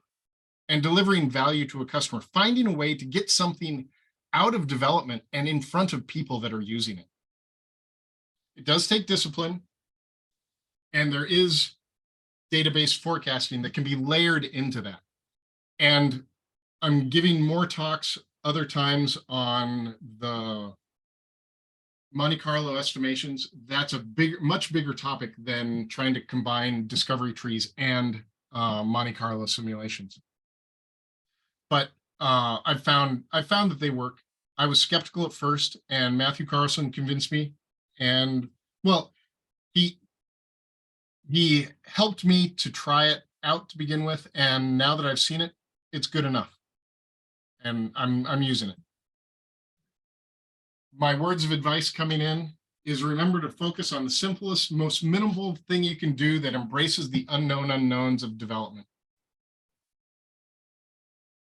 and delivering value to a customer, finding a way to get something out of development and in front of people that are using it. It does take discipline, and there is database forecasting that can be layered into that. And I'm giving more talks other times on the Monte Carlo estimations. That's a much bigger topic than trying to combine discovery trees and Monte Carlo simulations. But I found that they work. I was skeptical at first, and Matthew Carlson convinced me. And well, he helped me to try it out to begin with, and now that I've seen it, it's good enough. And I'm using it. My words of advice coming in is remember to focus on the simplest, most minimal thing you can do that embraces the unknown unknowns of development.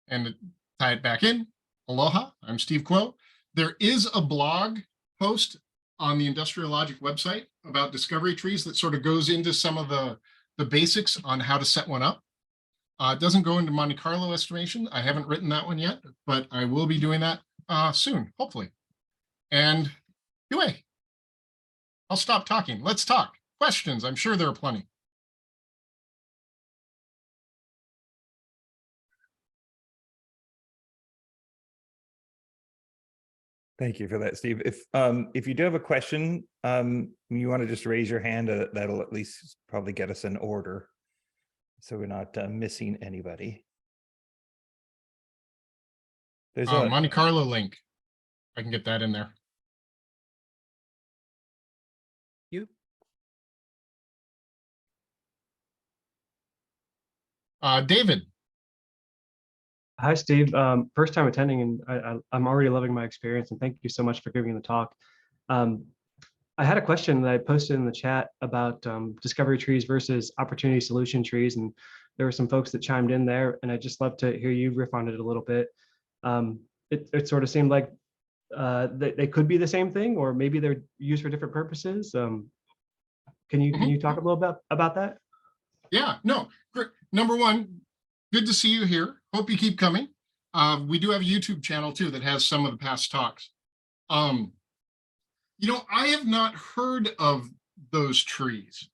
And to tie it back in, aloha, I'm Steve Kuo. There is a blog post on the Industrial Logic website about discovery trees that sort of goes into some of the basics on how to set one up. It doesn't go into Monte Carlo estimation. I haven't written that one yet, but I will be doing that soon, hopefully. And anyway, I'll stop talking. Let's talk. Questions. I'm sure there are plenty. Thank you for that, Steve. If you do have a question, you want to just raise your hand, that'll at least probably get us in order. So we're not missing anybody. There's a Monte Carlo link. I can get that in there. You? David. Hi, Steve. First time attending, and I'm already loving my experience. And thank you so much for giving the talk. I had a question that I posted in the chat about discovery trees versus opportunity solution trees, and there were some folks that chimed in there, and I'd just love to hear you riff on it a little bit. It sort of seemed like they could be the same thing, or maybe they're used for different purposes. Can you talk a little bit about that? Yeah, no, great. Number one, good to see you here. Hope you keep coming. We do have a YouTube channel too that has some of the past talks. You know, I have not heard of those trees,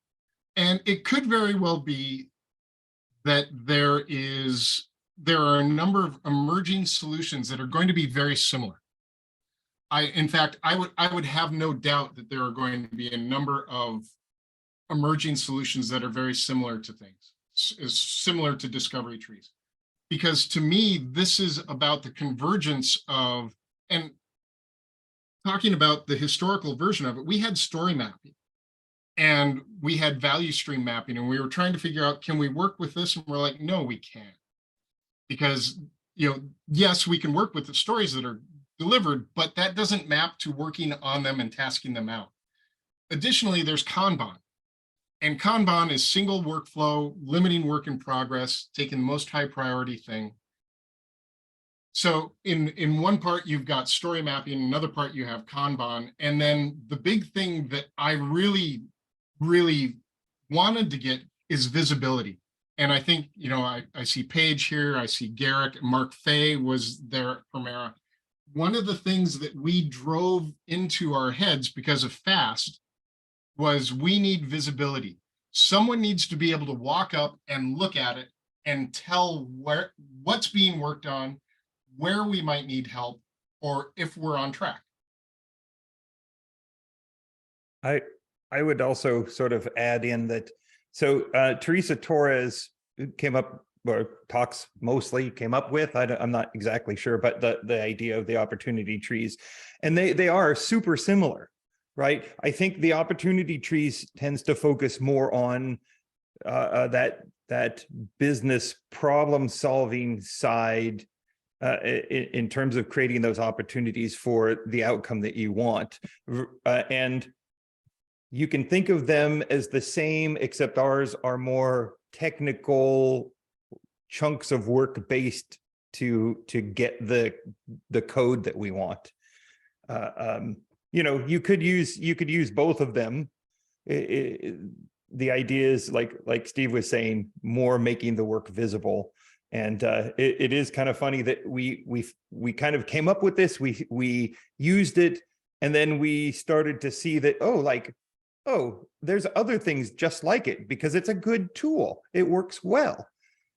and it could very well be that there are a number of emerging solutions that are going to be very similar. In fact, I would have no doubt that there are going to be a number of emerging solutions that are very similar to things, is similar to discovery trees. Because to me, this is about the convergence of, and talking about the historical version of it, we had story mapping and we had value stream mapping, and we were trying to figure out, can we work with this? And we're like, no, we can't. Because, you know, yes, we can work with the stories that are delivered, but that doesn't map to working on them and tasking them out. Additionally, there's Kanban. And Kanban is single workflow, limiting work in progress, taking the most high priority thing. So in one part, you've got story mapping, another part you have Kanban. And then the big thing that I really, really wanted to get is visibility. And I think, you know, I see Paige here, I see Garrick, Mark Fay was there at Primera. One of the things that we drove into our heads because of FAST was we need visibility. Someone needs to be able to walk up and look at it and tell what's being worked on, where we might need help, or if we're on track. I would also sort of add in that, so Teresa Torres came up, or talks mostly came up with, I'm not exactly sure, but the idea of the opportunity trees, and they are super similar. Right. I think the opportunity trees tends to focus more on that business problem solving side in terms of creating those opportunities for the outcome that you want. And you can think of them as the same, except ours are more technical chunks of work based to get the code that we want. You know, you could use both of them. The idea is, like Steve was saying, more making the work visible. And it is kind of funny that we kind of came up with this, we used it, and then we started to see that, oh, there's other things just like it, because it's a good tool. It works well,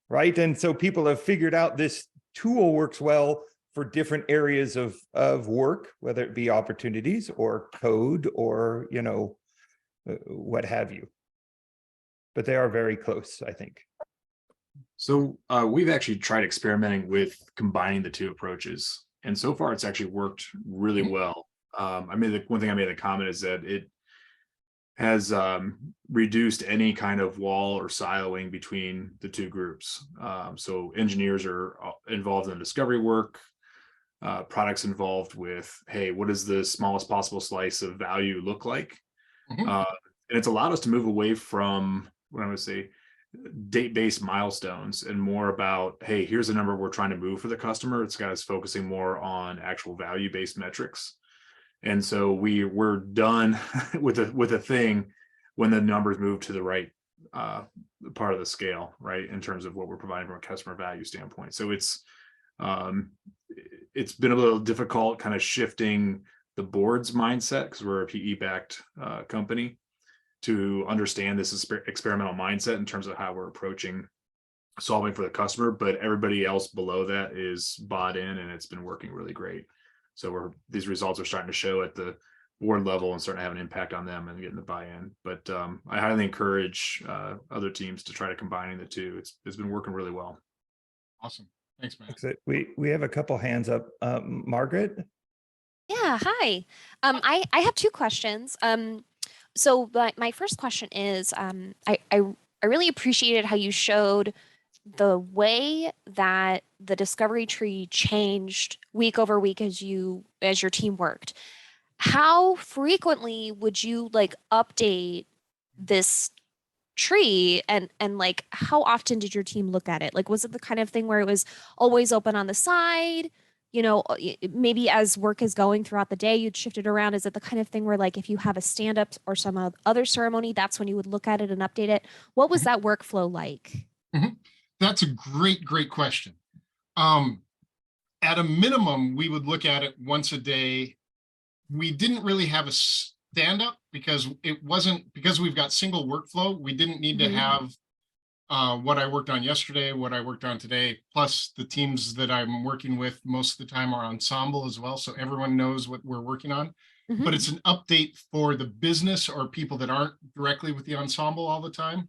right? And so people have figured out this tool works well for different areas of work, whether it be opportunities or code or, you know, what have you. But they are very close, I think. So we've actually tried experimenting with combining the two approaches. And so far, it's actually worked really well. One thing I made a comment is that it has reduced any kind of wall or siloing between the two groups. So engineers are involved in the discovery work, products involved with, hey, what does the smallest possible slice of value look like? Mhm. And it's allowed us to move away from what I would say date-based milestones and more about, hey, here's the number we're trying to move for the customer. It's got us focusing more on actual value-based metrics. And so we're done with a thing when the numbers move to the right part of the scale, right, in terms of what we're providing from a customer value standpoint. So it's been a little difficult kind of shifting the board's mindset because we're a PE-backed company to understand this experimental mindset in terms of how we're approaching solving for the customer, but everybody else below that is bought in and it's been working really great. So these results are starting to show at the board level and starting to have an impact on them and getting the buy-in. But I highly encourage other teams to try to combine the two. It's been working really well. Awesome. Thanks, Matt. We have a couple hands up. Margaret? Yeah, hi. I have two questions. So my first question is, I really appreciated how you showed the way that the discovery tree changed week over week as your team worked. How frequently would you like update this tree and like how often did your team look at it? Like, was it the kind of thing where it was always open on the side? You know, maybe as work is going throughout the day, you'd shift it around. Is it the kind of thing where like if you have a stand up or some other ceremony, that's when you would look at it and update it? What was that workflow like? That's a great question. At a minimum, we would look at it once a day. We didn't really have a stand up because we've got single workflow. We didn't need to have what I worked on yesterday, what I worked on today, plus the teams that I'm working with most of the time are ensemble as well. So everyone knows what we're working on, but it's an update for the business or people that aren't directly with the ensemble all the time.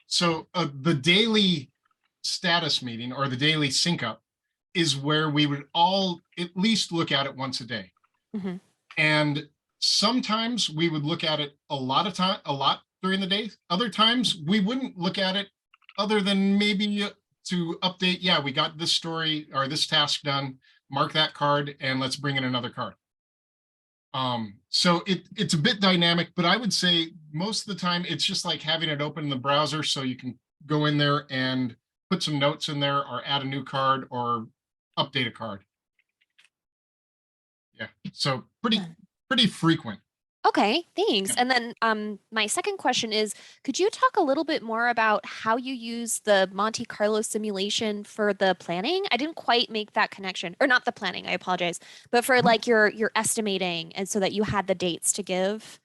So the daily status meeting or the daily sync up is where we would all at least look at it once a day. And sometimes we would look at it a lot during the day. Other times we wouldn't look at it other than maybe to update, yeah, we got this story or this task done, mark that card, and let's bring in another card. So it's a bit dynamic, but I would say most of the time it's just like having it open in the browser so you can go in there and put some notes in there or add a new card or update a card. Yeah, so pretty frequent. Okay, thanks. And then my second question is, could you talk a little bit more about how you use the Monte Carlo simulation for the planning? I didn't quite make that connection, or not the planning, I apologize, but for like your estimating and so that you had the dates to give.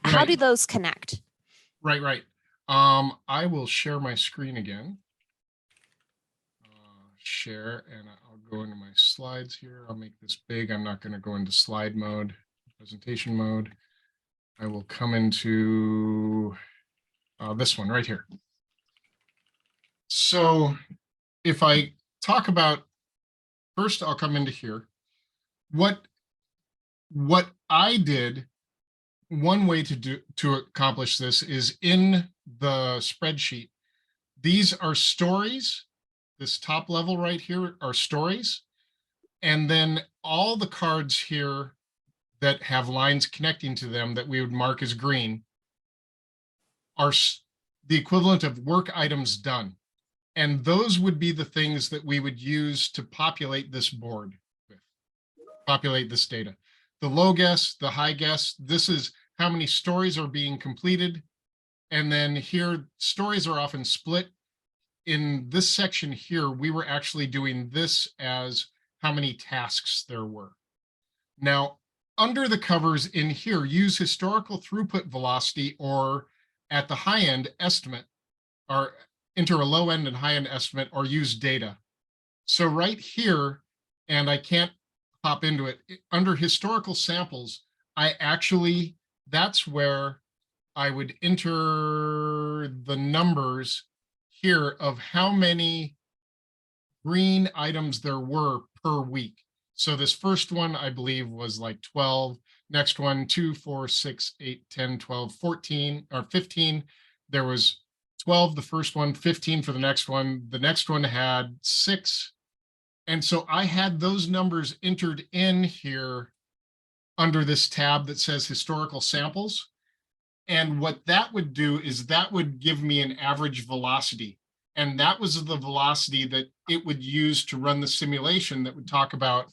How do those connect? Right. I will share my screen again. Share, and I'll go into my slides here. I'll make this big. I'm not going to go into slide mode, presentation mode. I will come into this one right here. So if I talk about, first I'll come into here. What I did, one way to accomplish this is in the spreadsheet. These are stories. This top level right here are stories. And then all the cards here that have lines connecting to them that we would mark as green are the equivalent of work items done. And those would be the things that we would use to populate this board with, populate this data. The low guess, the high guess, this is how many stories are being completed. And then here, stories are often split. In this section here, we were actually doing this as how many tasks there were. Now, under the covers in here, use historical throughput velocity or at the high end estimate, or enter a low end and high end estimate, or use data. So right here, and I can't hop into it, under historical samples, that's where I would enter the numbers here of how many green items there were per week. So this first one, I believe, was like 12. Next one, 2, 4, 6, 8, 10, 12, 14, or 15. There was 12, the first one, 15 for the next one. The next one had 6. And so I had those numbers entered in here under this tab that says historical samples. And what that would do is that would give me an average velocity. And that was the velocity that it would use to run the simulation that would talk about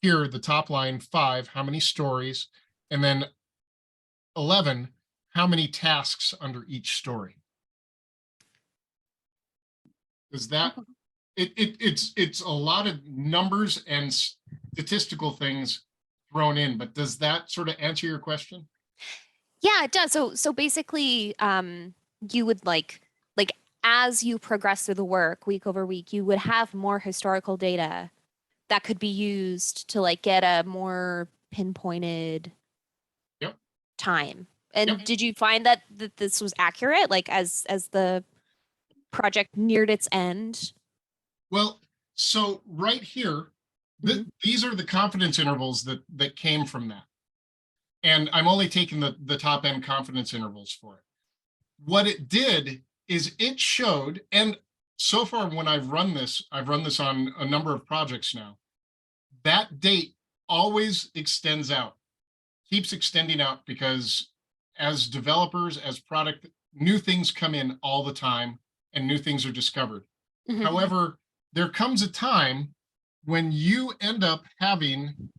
here, the top line, 5, how many stories, and then 11, how many tasks under each story. Is that, it's a lot of numbers and statistical things thrown in, but does that sort of answer your question? Yeah, it does. So basically, you would like as you progress through the work week over week, you would have more historical data that could be used to like get a more pinpointed Yep. time. And Yep. did you find that this was accurate, like as the project neared its end? Well, so right here, these are the confidence intervals that came from that. And I'm only taking the top end confidence intervals for it. What it did is it showed, and so far when I've run this on a number of projects now, that date always extends out, keeps extending out, because as developers, as product, new things come in all the time and new things are discovered. Mhm. However, there comes a time when you end up having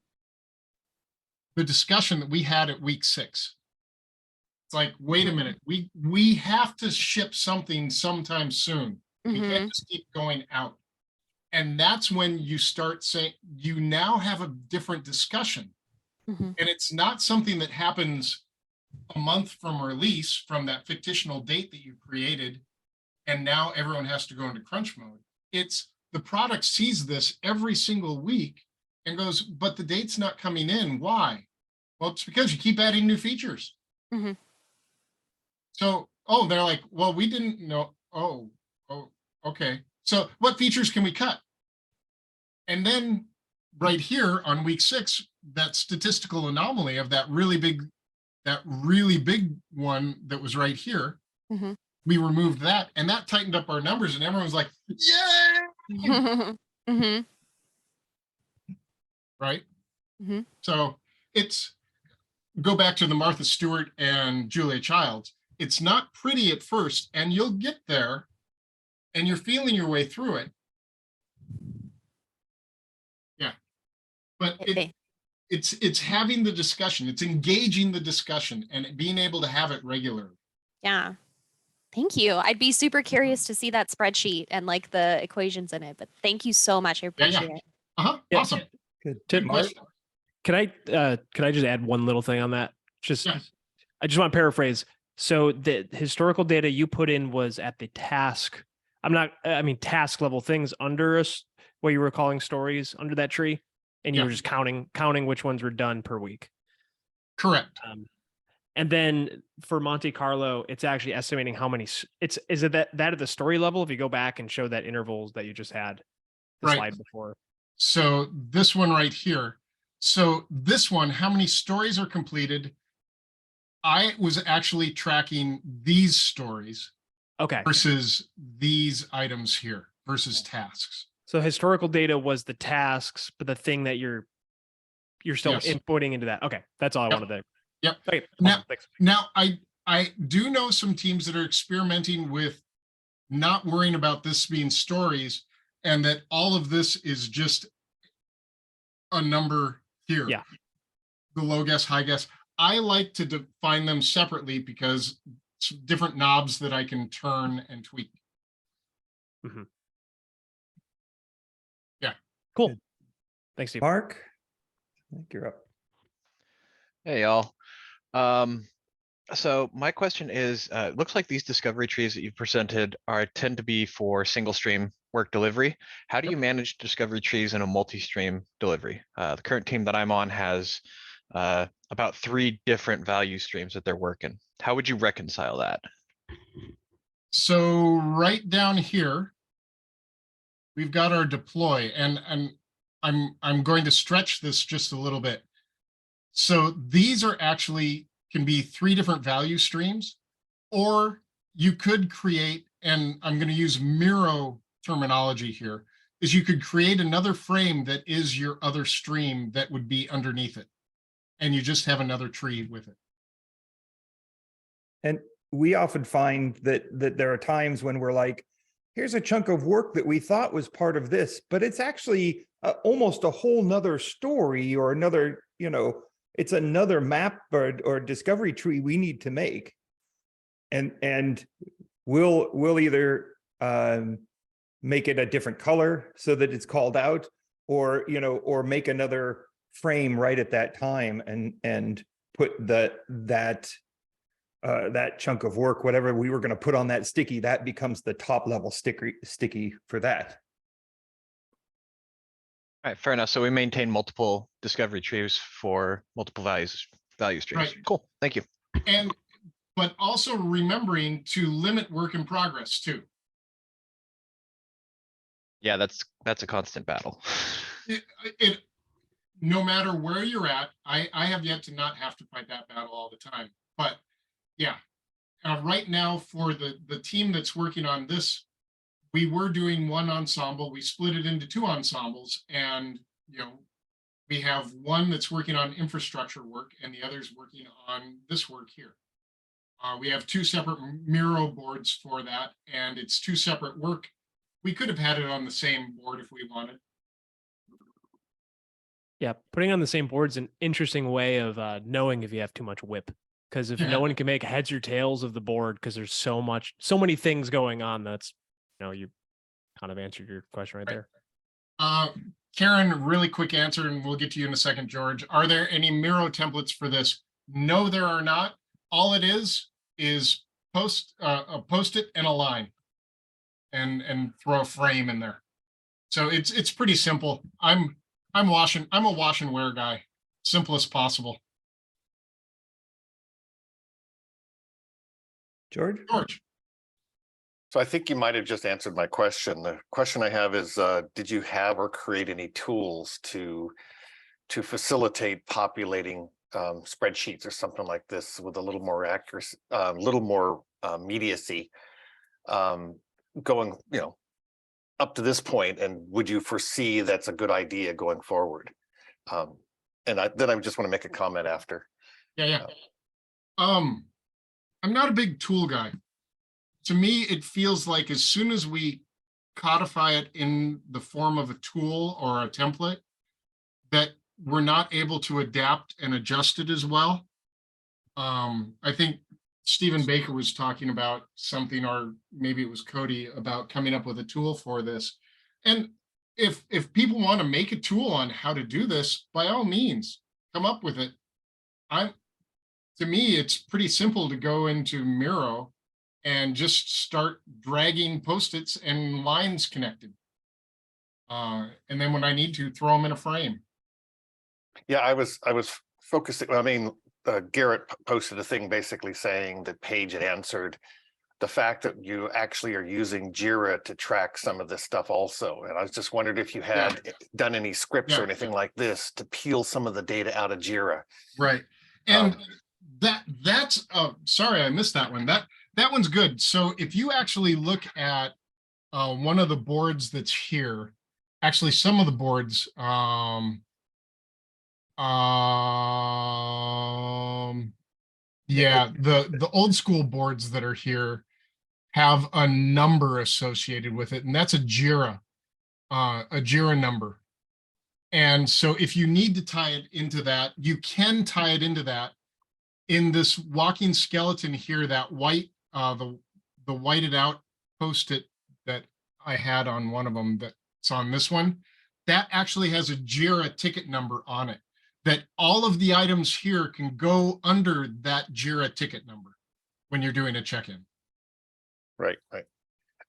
the discussion that we had at week 6. It's like, wait a minute, we have to ship something sometime soon. We Mhm. can't just keep going out. And that's when you start saying, you now have a different discussion. Mhm. And it's not something that happens a month from release, from that fictional date that you created, and now everyone has to go into crunch mode. It's the product sees this every single week and goes, but the date's not coming in. Why? Well, it's because you keep adding new features. Mhm. So, oh, they're like, well, we didn't know. Oh, okay. So what features can we cut? And then right here on week 6, that statistical anomaly of that really big one that was right here, Mhm. we removed that, and that tightened up our numbers, and everyone's like, yay! Mhm. Right? Mhm. So it's, go back to the Martha Stewart and Julia Childs. It's not pretty at first, and you'll get there, and you're feeling your way through it. Yeah. But Okay. it's having the discussion, it's engaging the discussion and being able to have it regularly. Yeah. Thank you. I'd be super curious to see that spreadsheet and like the equations in it, but thank you so much. I Yeah. appreciate it. Yeah. Awesome. Good. Good question. Can I just add one little thing on that? Just Yes. I just want to paraphrase. So the historical data you put in was at the task. I mean task level things under us, what you were calling stories under that tree, and you Yeah. were just counting which ones were done per week. Correct. And then for Monte Carlo, it's actually estimating how many. Is it that at the story level? If you go back and show that intervals that you just had, the Right. slide before. So this one right here. So this one, how many stories are completed? I was actually tracking these stories Okay. versus these items here versus tasks. So historical data was the tasks, but the thing that you're still Yes. inputting into that. Okay, that's all I Yep. wanted to. Yep. Okay, Now- awesome, thanks. Now, I do know some teams that are experimenting with not worrying about this being stories, and that all of this is just a number here. Yeah. The low guess, high guess. I like to define them separately because it's different knobs that I can turn and tweak. Cool. Thanks, Steve. Mark, I think you're up. Hey, y'all. So my question is, it looks like these discovery trees that you've presented tend to be for single stream work delivery. How do you manage discovery trees in a multi-stream delivery? The current team that I'm on has about 3 different value streams that they're working. How would you reconcile that? So right down here, we've got our deploy, and I'm going to stretch this just a little bit. So these are actually can be 3 different value streams, or you could create, and I'm going to use Miro terminology here, is you could create another frame that is your other stream that would be underneath it. And you just have another tree with it. And we often find that there are times when we're like, here's a chunk of work that we thought was part of this, but it's actually almost a whole nother story or another, it's another map or discovery tree we need to make. And we'll either make it a different color so that it's called out, or make another frame right at that time and put that chunk of work, whatever we were going to put on that sticky, that becomes the top level sticky for that. All right, fair enough. So we maintain multiple discovery trees for multiple value streams. Right. Cool, thank you. But also remembering to limit work in progress too. Yeah, that's a constant battle. It no matter where you're at, I have yet to not have to fight that battle all the time. But yeah, right now for the team that's working on this, we were doing one ensemble. We split it into 2 ensembles, and we have one that's working on infrastructure work, and the other's working on this work here. We have 2 separate Miro boards for that, and it's 2 separate work. We could have had it on the same board if we wanted. Yeah, putting on the same board's an interesting way of knowing if you have too much whip. Because if Yeah. no one can make heads or tails of the board, because there's so many things going on, that's you kind of answered your question right there. Karen, really quick answer, and we'll get to you in a second, George. Are there any Miro templates for this? No, there are not. All it is a post-it and a line, and throw a frame in there. So it's pretty simple. I'm a wash and wear guy. Simplest possible. George? So I think you might have just answered my question. The question I have is, did you have or create any tools to facilitate populating spreadsheets or something like this with a little more accuracy, a little more immediacy, going, up to this point? And would you foresee that's a good idea going forward? Then I just want to make a comment after. Yeah. I'm not a big tool guy. To me, it feels like as soon as we codify it in the form of a tool or a template, that we're not able to adapt and adjust it as well. I think Stephen Baker was talking about something, or maybe it was Cody, about coming up with a tool for this. And if people want to make a tool on how to do this, by all means, come up with it. To me, it's pretty simple to go into Miro and just start dragging Post-its and lines connected. And then when I need to, throw them in a frame. Yeah, I was focusing. I mean, Garrett posted a thing basically saying that Paige had answered the fact that you actually are using Jira to track some of this stuff also. And I was just wondering if you had done any scripts or anything like this to peel some of the data out of Jira. Right. And that's sorry, I missed that one. That one's good. So if you actually look at one of the boards that's here, actually some of the boards, yeah, the old school boards that are here have a number associated with it, and that's a Jira number. And so if you need to tie it into that, you can tie it into that. In this walking skeleton here, that white, the whited out Post-it that I had on one of them that's on this one, that actually has a Jira ticket number on it, that all of the items here can go under that Jira ticket number when you're doing a check-in. Right.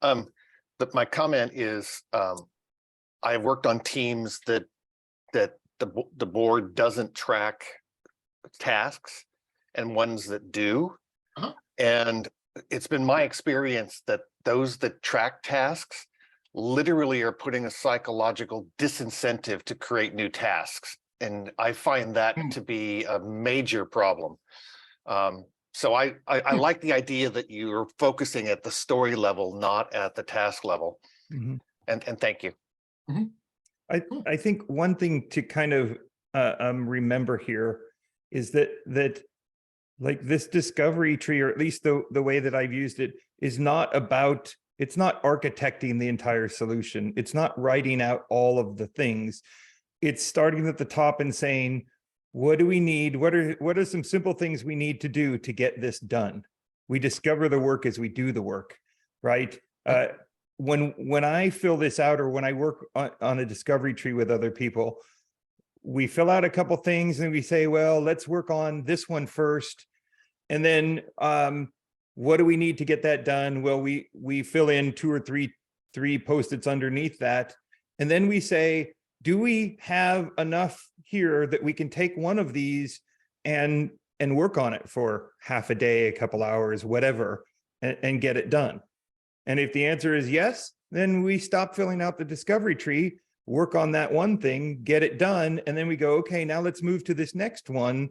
But my comment is, I've worked on teams that the board doesn't track tasks and ones that do. And it's been my experience that those that track tasks literally are putting a psychological disincentive to create new tasks. And I find that to be a major problem. So I like the idea that you're focusing at the story level, not at the task level. Mhm. And thank you. I think one thing to kind of remember here is that like this discovery tree, or at least the way that I've used it, is not about, it's not architecting the entire solution. It's not writing out all of the things. It's starting at the top and saying, what do we need? What are some simple things we need to do to get this done? We discover the work as we do the work, right? When I fill this out, or when I work on a discovery tree with other people, we fill out a couple things and we say, well, let's work on this one first. And then what do we need to get that done? Well, we fill in two or three Post-its underneath that. And then we say, do we have enough here that we can take one of these and work on it for half a day, a couple hours, whatever, and get it done? And if the answer is yes, then we stop filling out the discovery tree, work on that one thing, get it done, and then we go, okay, now let's move to this next one,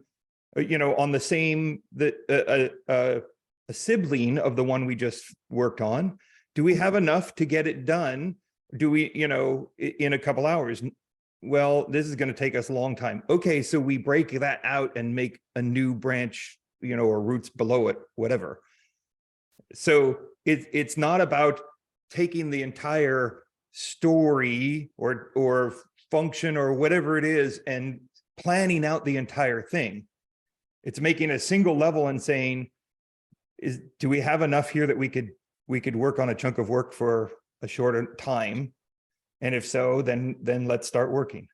on the same, a sibling of the one we just worked on. Do we have enough to get it done? Do we, in a couple hours? Well, this is going to take us a long time. Okay, so we break that out and make a new branch, or roots below it, whatever. So it's not about taking the entire story or function or whatever it is and planning out the entire thing. It's making a single level and saying, do we have enough here that we could work on a chunk of work for a shorter time? And if so, then let's start working.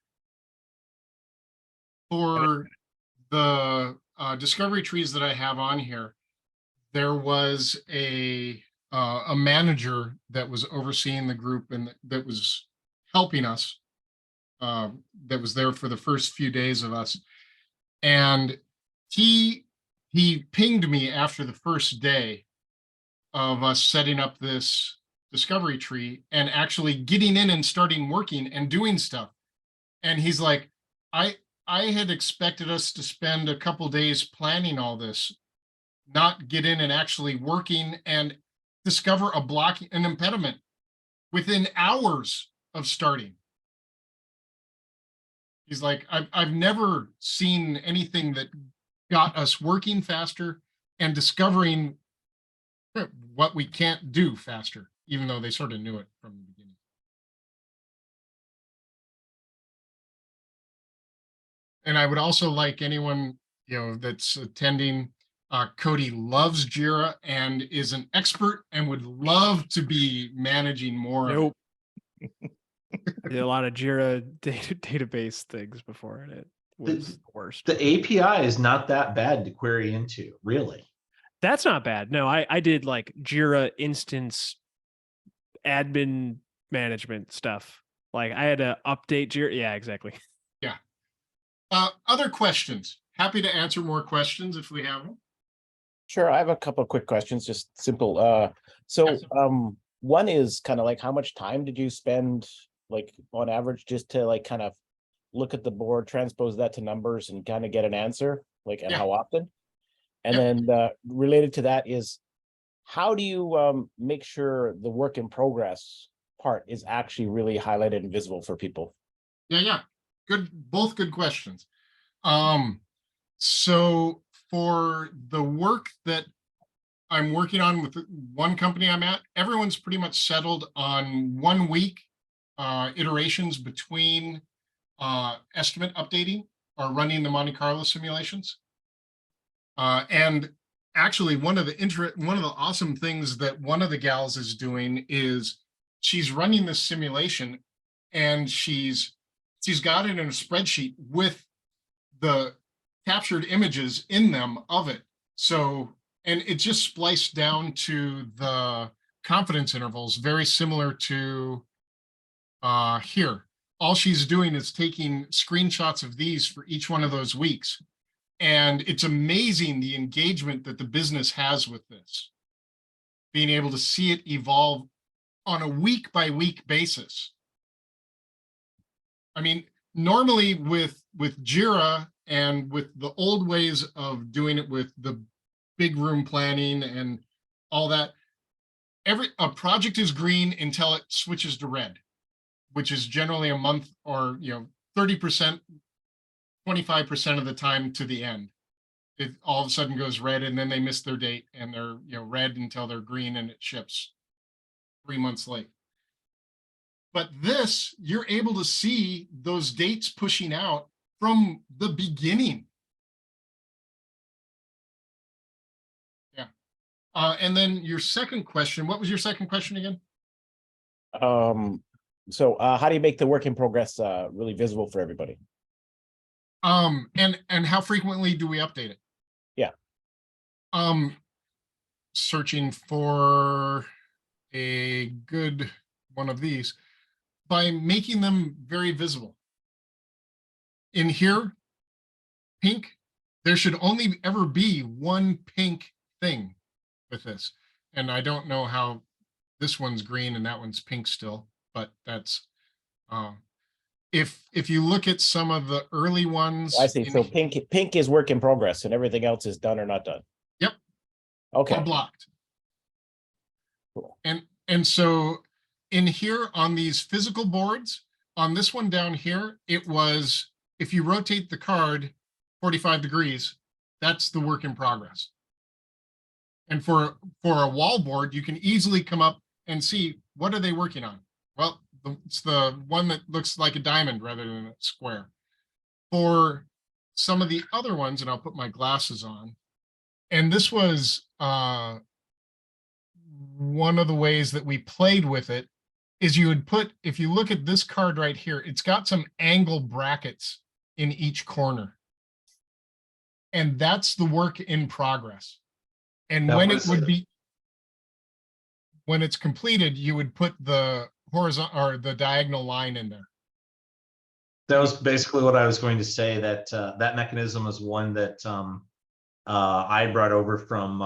For the discovery trees that I have on here, there was a manager that was overseeing the group and that was helping us, that was there for the first few days of us. And he pinged me after the first day of us setting up this discovery tree and actually getting in and starting working and doing stuff. And he's like, I had expected us to spend a couple days planning all this, not get in and actually working and discover an impediment within hours of starting. He's like, I've never seen anything that got us working faster and discovering what we can't do faster, even though they sort of knew it from the beginning. And I would also like anyone, that's attending, Cody loves Jira and is an expert and would love to be managing more. Nope. I did a lot of Jira database things before, and it was the worst. The API is not that bad to query into, really. That's not bad. No, I did like Jira instance admin management stuff. Like I had to update Jira. Yeah, exactly. Yeah. Other questions? Happy to answer more questions if we have them. Sure, I have a couple of quick questions, just simple. One is kind of like, how much time did you spend, like on average, just to like kind of look at the board, transpose that to numbers and kind of get an answer, like, and how often? And then related to that is, how do you make sure the work in progress part is actually really highlighted and visible for people? Yeah. Good, both good questions. So for the work that I'm working on with one company I'm at, everyone's pretty much settled on 1 week iterations between estimate updating or running the Monte Carlo simulations. And actually, one of the awesome things that one of the gals is doing is she's running this simulation, and she's got it in a spreadsheet with the captured images in them of it. So, and it just spliced down to the confidence intervals, very similar to here. All she's doing is taking screenshots of these for each one of those weeks. And it's amazing the engagement that the business has with this. Being able to see it evolve on a week by week basis. I mean, normally with Jira and with the old ways of doing it with the big room planning and all that, a project is green until it switches to red, which is generally a month or 30%, 25% of the time to the end. It all of a sudden goes red, and then they miss their date and they're red until they're green and it ships 3 months late. But this, you're able to see those dates pushing out from the beginning. Yeah. And then your second question, what was your second question again? So how do you make the work in progress really visible for everybody? And how frequently do we update it? Yeah. Searching for a good one of these by making them very visible. In here, pink, there should only ever be one pink thing with this. And I don't know how this one's green and that one's pink still, but that's, if you look at some of the early ones. I see. So pink is work in progress and everything else is done or not done. Yep. Okay. Or blocked. Cool. And so in here on these physical boards, on this one down here, it was, if you rotate the card 45 degrees, that's the work in progress. And for a wall board, you can easily come up and see, what are they working on? Well, it's the one that looks like a diamond rather than a square. For some of the other ones, and I'll put my glasses on, and this was one of the ways that we played with it, is you would put, if you look at this card right here, it's got some angle brackets in each corner. And that's the work in progress. And That when was- it would be, when it's completed, you would put the horizontal or the diagonal line in there. That was basically what I was going to say, that that mechanism is one that I brought over from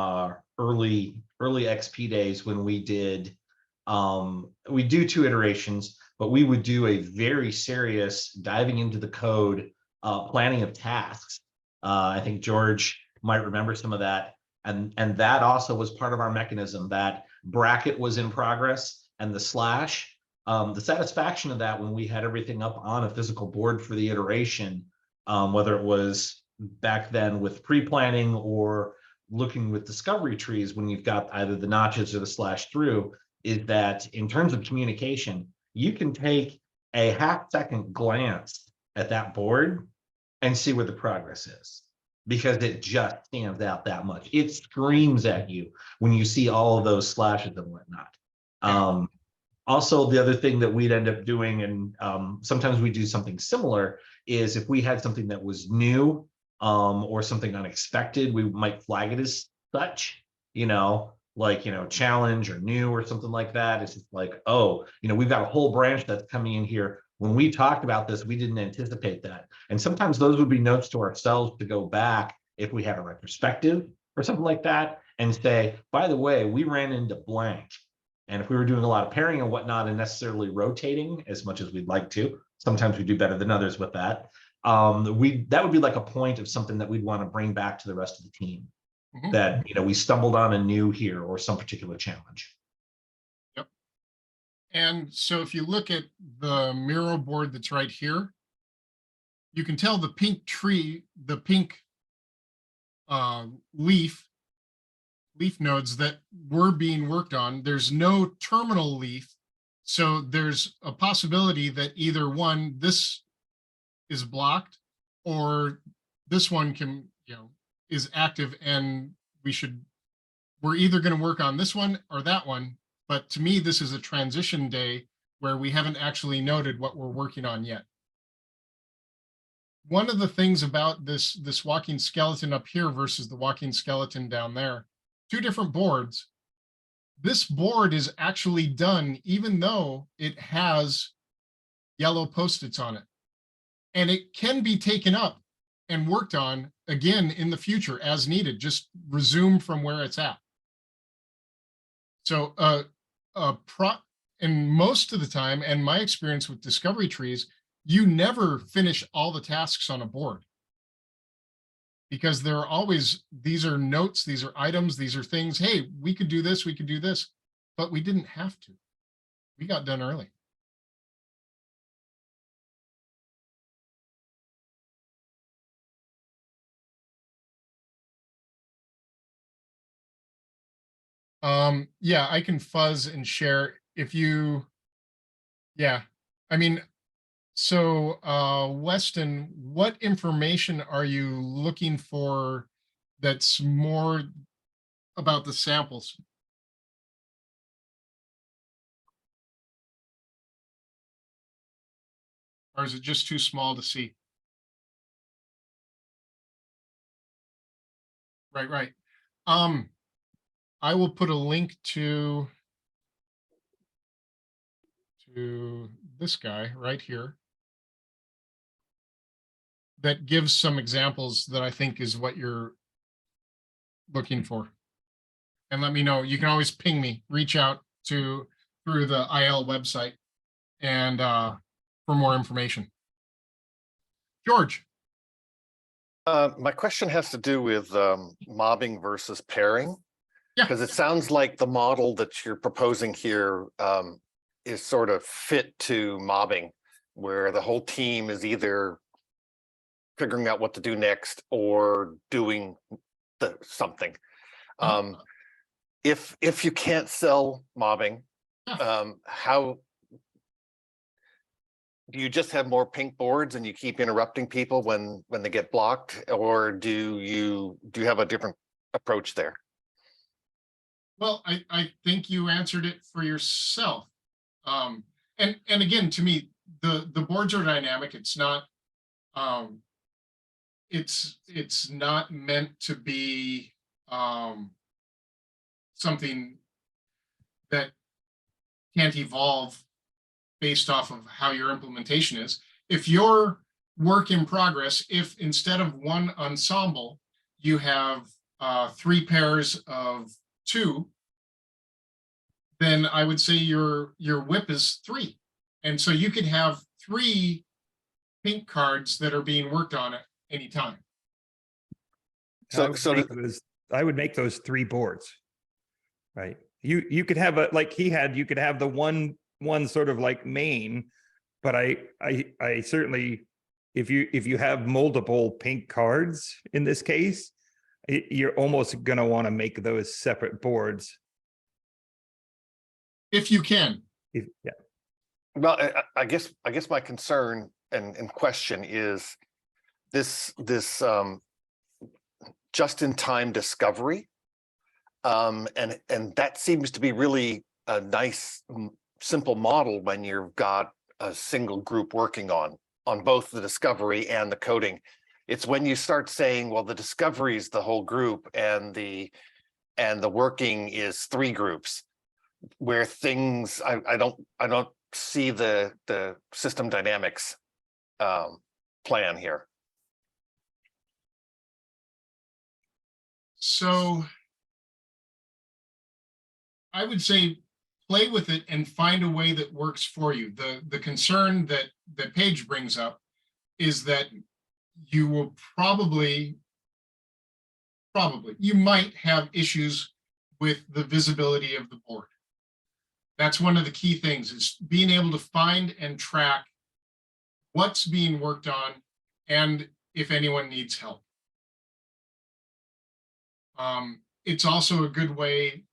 early XP days when we did, we do 2 iterations, but we would do a very serious diving into the code, planning of tasks. I think George might remember some of that. And that also was part of our mechanism. That bracket was in progress and the slash. The satisfaction of that when we had everything up on a physical board for the iteration, whether it was back then with pre-planning or looking with discovery trees when you've got either the notches or the slash through, is that in terms of communication, you can take a half-second glance at that board and see where the progress is, because it just stands out that much. It screams at you when you see all of those slashes and whatnot. Also, the other thing that we'd end up doing, and sometimes we do something similar, is if we had something that was new or something unexpected, we might flag it as such, like, challenge or new or something like that. It's just like, oh, we've got a whole branch that's coming in here. When we talked about this, we didn't anticipate that. And sometimes those would be notes to ourselves to go back if we had a retrospective or something like that and say, by the way, we ran into blank. And if we were doing a lot of pairing and whatnot and necessarily rotating as much as we'd like to, sometimes we do better than others with that. That would be like a point of something that we'd want to bring back to the rest of the team. Mhm. That, we stumbled on a new here or some particular challenge. And so if you look at the Miro board that's right here, you can tell the pink tree, the pink leaf nodes that were being worked on. There's no terminal leaf. So there's a possibility that either one, this is blocked, or this one can, is active, and we're either going to work on this one or that one. But to me, this is a transition day where we haven't actually noted what we're working on yet. One of the things about this walking skeleton up here versus the walking skeleton down there, 2 different boards. This board is actually done even though it has yellow Post-its on it. And it can be taken up and worked on again in the future as needed, just resume from where it's at. So and most of the time, and my experience with discovery trees, you never finish all the tasks on a board. Because there are always, these are notes, these are items, these are things, hey, we could do this, but we didn't have to. We got done early. Yeah, I can fuzz and share if you, yeah, I mean, so, Weston, what information are you looking for that's more about the samples? Or is it just too small to see? Right. I will put a link to this guy right here that gives some examples that I think is what you're looking for. And let me know. You can always ping me, reach out through the IL website and for more information. George. My question has to do with mobbing versus pairing. Yeah. Because it sounds like the model that you're proposing here is sort of fit to mobbing, where the whole team is either figuring out what to do next or doing something. If you can't sell mobbing, how do you just have more pink boards and you keep interrupting people when they get blocked, or do you have a different approach there? Well, I think you answered it for yourself. And again, to me, the boards are dynamic. It's not it's not meant to be something that can't evolve based off of how your implementation is. If your work in progress, if instead of one ensemble, you have 3 pairs of 2, then I would say your whip is 3. And so you could have 3 pink cards that are being worked on at any time. I would make those 3 boards, right? You could have you could have the one sort of like main, but I certainly, if you have multiple pink cards in this case, you're almost going to want to make those separate boards. If you can. Yeah. Well, I guess my concern and question is this just-in-time discovery, and that seems to be really a nice, simple model when you've got a single group working on both the discovery and the coding. It's when you start saying, well, the discovery is the whole group and the working is 3 groups, where things I don't see the system dynamics plan here. So I would say play with it and find a way that works for you. The concern that Paige brings up is that you will probably you might have issues with the visibility of the board. That's one of the key things, is being able to find and track what's being worked on and if anyone needs help. It's also a good way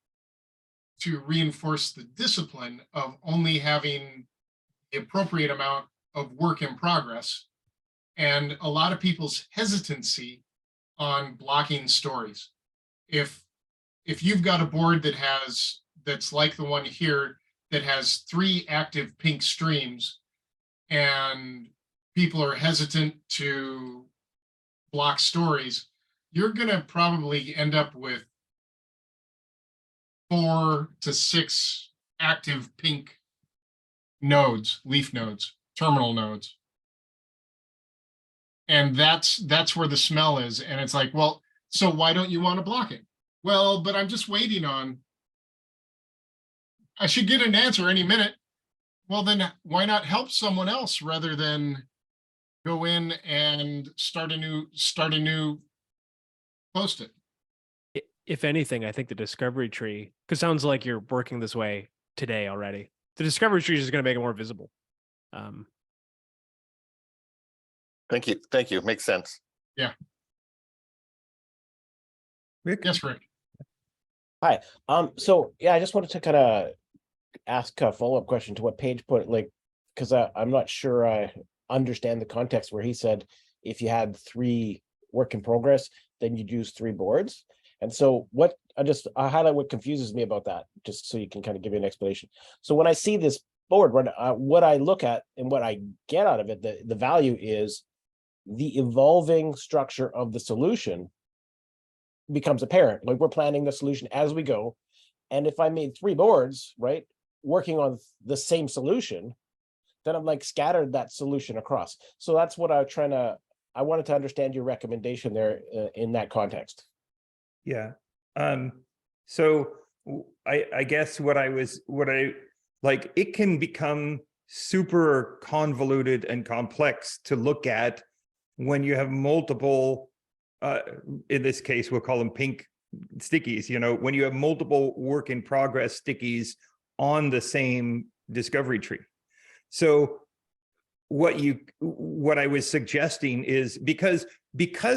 to reinforce the discipline of only having the appropriate amount of work in progress and a lot of people's hesitancy on blocking stories. If you've got a board that's like the one here that has 3 active pink streams and people are hesitant to block stories, you're going to probably end up with 4 to 6 active pink nodes, leaf nodes, terminal nodes. And that's where the smell is. And it's like, well, so why don't you want to block it? Well, but I'm just waiting on I should get an answer any minute. Well, then why not help someone else rather than go in and start a new post-it? If anything, I think the discovery tree, because sounds like you're working this way today already. The discovery tree is just going to make it more visible. Thank you. Thank you. Makes sense. Rick? Yes, Rick. So yeah, I just wanted to kind of ask a follow-up question to what Paige put, like, because I'm not sure I understand the context where he said if you had 3 work in progress, then you'd use 3 boards. And so I highlight what confuses me about that, just so you can kind of give me an explanation. So when I see this board, what I look at and what I get out of it, the value is the evolving structure of the solution becomes apparent. Like, we're planning the solution as we go. And if I made 3 boards, right, working on the same solution, then I'm like scattered that solution across. So that's what I wanted to understand your recommendation there in that context. Yeah. So I guess it can become super convoluted and complex to look at when you have multiple, in this case, we'll call them pink stickies, when you have multiple work in progress stickies on the same discovery tree. So what I was suggesting is because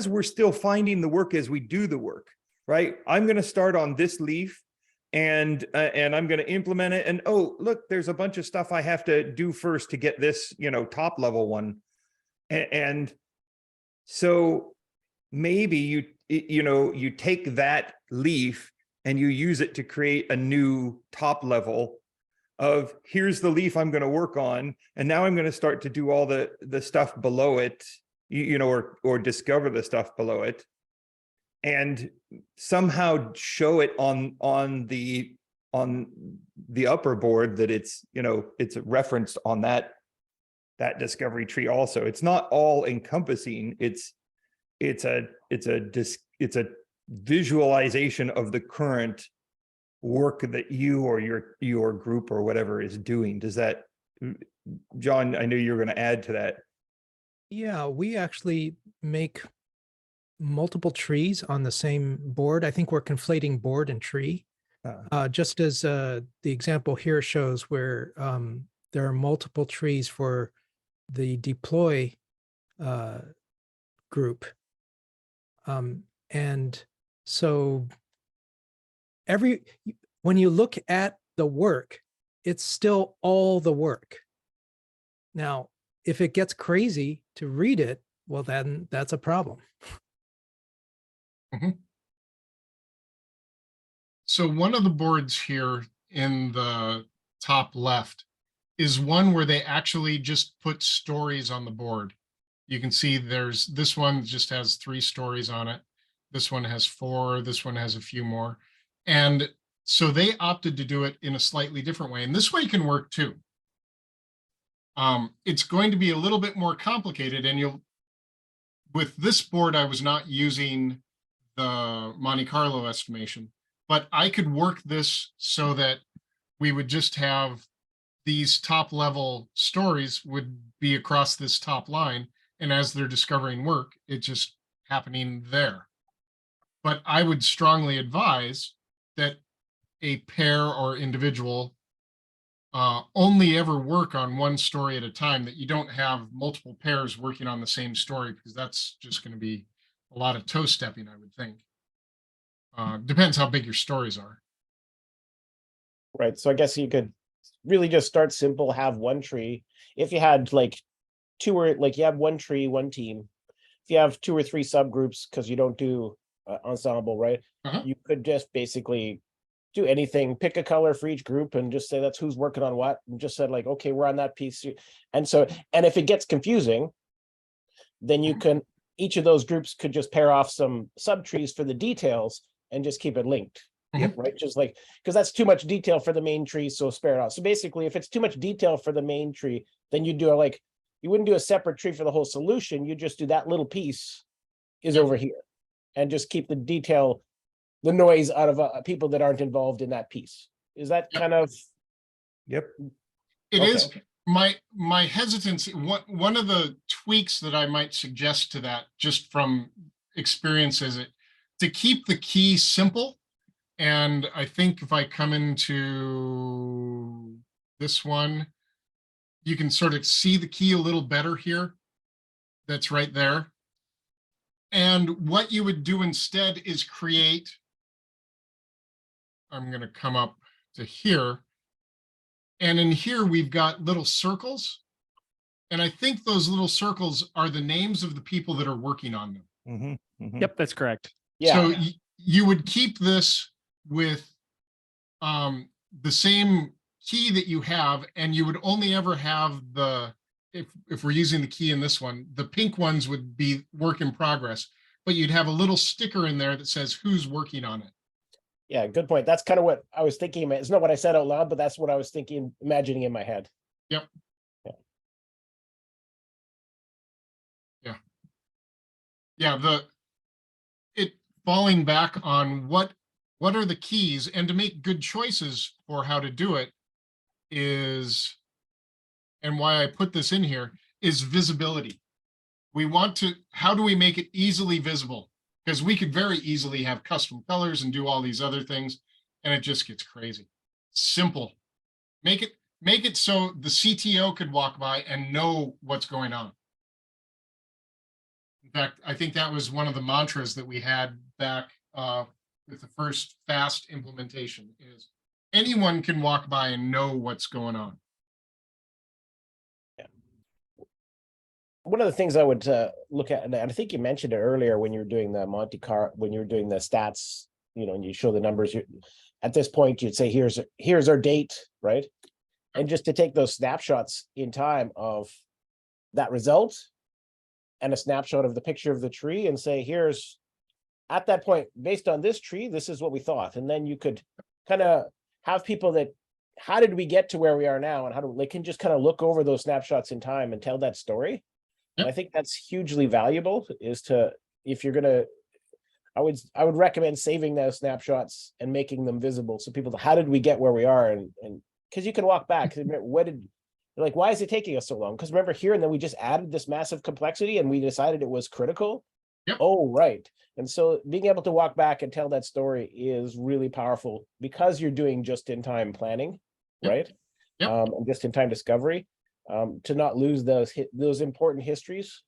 we're still finding the work as we do the work, right? I'm going to start on this leaf and I'm going to implement it. And oh, look, there's a bunch of stuff I have to do first to get this, top level one. And so maybe you take that leaf and you use it to create a new top level of, here's the leaf I'm going to work on. And now I'm going to start to do all the stuff below it, or discover the stuff below it, and somehow show it on the upper board that it's referenced on that discovery tree also. It's not all encompassing. It's a visualization of the current work that you or your group or whatever is doing. Does that, John, I know you're going to add to that. Yeah, we actually make multiple trees on the same board. I think we're conflating board and tree. Just as the example here shows, where there are multiple trees for the deploy group. And so when you look at the work, it's still all the work. Now, if it gets crazy to read it, well, then that's a problem. So one of the boards here in the top left is one where they actually just put stories on the board. You can see this one just has 3 stories on it. This one has 4. This one has a few more. And so they opted to do it in a slightly different way. And this way can work too. It's going to be a little bit more complicated. And with this board, I was not using the Monte Carlo estimation, but I could work this so that we would just have these top level stories would be across this top line. And as they're discovering work, it's just happening there. But I would strongly advise that a pair or individual only ever work on one story at a time, that you don't have multiple pairs working on the same story, because that's just going to be a lot of toe stepping, I would think. Depends how big your stories are. Right. So I guess you could really just start simple, have one tree. If you had like 2 or you have one tree, one team. If you have 2 or 3 subgroups, because you don't do ensemble, right? You could just basically do anything, pick a color for each group and just say that's who's working on what, and just said like, okay, we're on that piece. And if it gets confusing, then you can, each of those groups could just pair off some subtrees for the details and just keep it linked. Right, just like, because that's too much detail for the main tree, so spare it off. So basically, if it's too much detail for the main tree, then you do you wouldn't do a separate tree for the whole solution. You just do that little piece is over here, and just keep the detail, the noise out of people that aren't involved in that piece. Is that kind of Yep. It Okay. is my hesitancy. One of the tweaks that I might suggest to that, just from experience, is it to keep the key simple. And I think if I come into this one, you can sort of see the key a little better here. That's right there. And what you would do instead is create, I'm going to come up to here. And in here, we've got little circles. And I think those little circles are the names of the people that are working on them. Yep, that's correct. Yeah. So you would keep this with the same key that you have, and you would only ever have the, if we're using the key in this one, the pink ones would be work in progress, but you'd have a little sticker in there that says who's working on it. Yeah, good point. That's kind of what I was thinking. It's not what I said out loud, but that's what I was thinking, imagining in my head. Yep. Yeah. Yeah, it falling back on what are the keys, and to make good choices for how to do it is, and why I put this in here, is visibility. We want to, how do we make it easily visible? Because we could very easily have custom colors and do all these other things, and it just gets crazy. Simple. Make it so the CTO could walk by and know what's going on. In fact, I think that was one of the mantras that we had back with the first fast implementation, is anyone can walk by and know what's going on. One of the things I would look at, and I think you mentioned it earlier when you were doing the Monte Carlo, when you were doing the stats, and you show the numbers, at this point, you'd say, here's our date, right? And just to take those snapshots in time of that result and a snapshot of the picture of the tree and say, here's, at that point, based on this tree, this is what we thought. And then you could kind of have people that, how did we get to where we are now? And how do they can just kind of look over those snapshots in time and tell that story. And I think that's hugely valuable, is to, if you're going to, I would recommend saving those snapshots and making them visible. So people, how did we get where we are? And because you can walk back, why is it taking us so long? Because remember here, and then we just added this massive complexity and we decided it was critical. Yep. Oh, right. And so being able to walk back and tell that story is really powerful, because you're doing just-in-time planning, Yep. right? Yep. And just-in-time discovery, to not lose those important histories.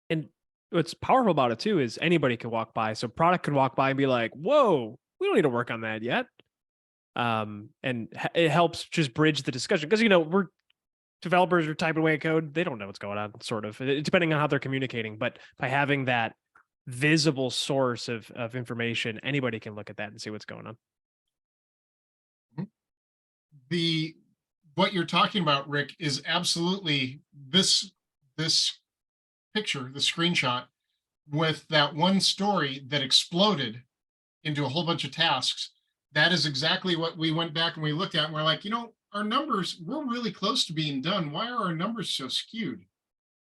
And what's powerful about it too is anybody can walk by. So product can walk by and be like, whoa, we don't need to work on that yet. And it helps just bridge the discussion, because we're developers are typing away code, they don't know what's going on, sort of, depending on how they're communicating. But by having that visible source of information, anybody can look at that and see what's going on. What you're talking about, Rick, is absolutely this picture, the screenshot, with that one story that exploded into a whole bunch of tasks. That is exactly what we went back and we looked at, and we're like, our numbers, we're really close to being done. Why are our numbers so skewed?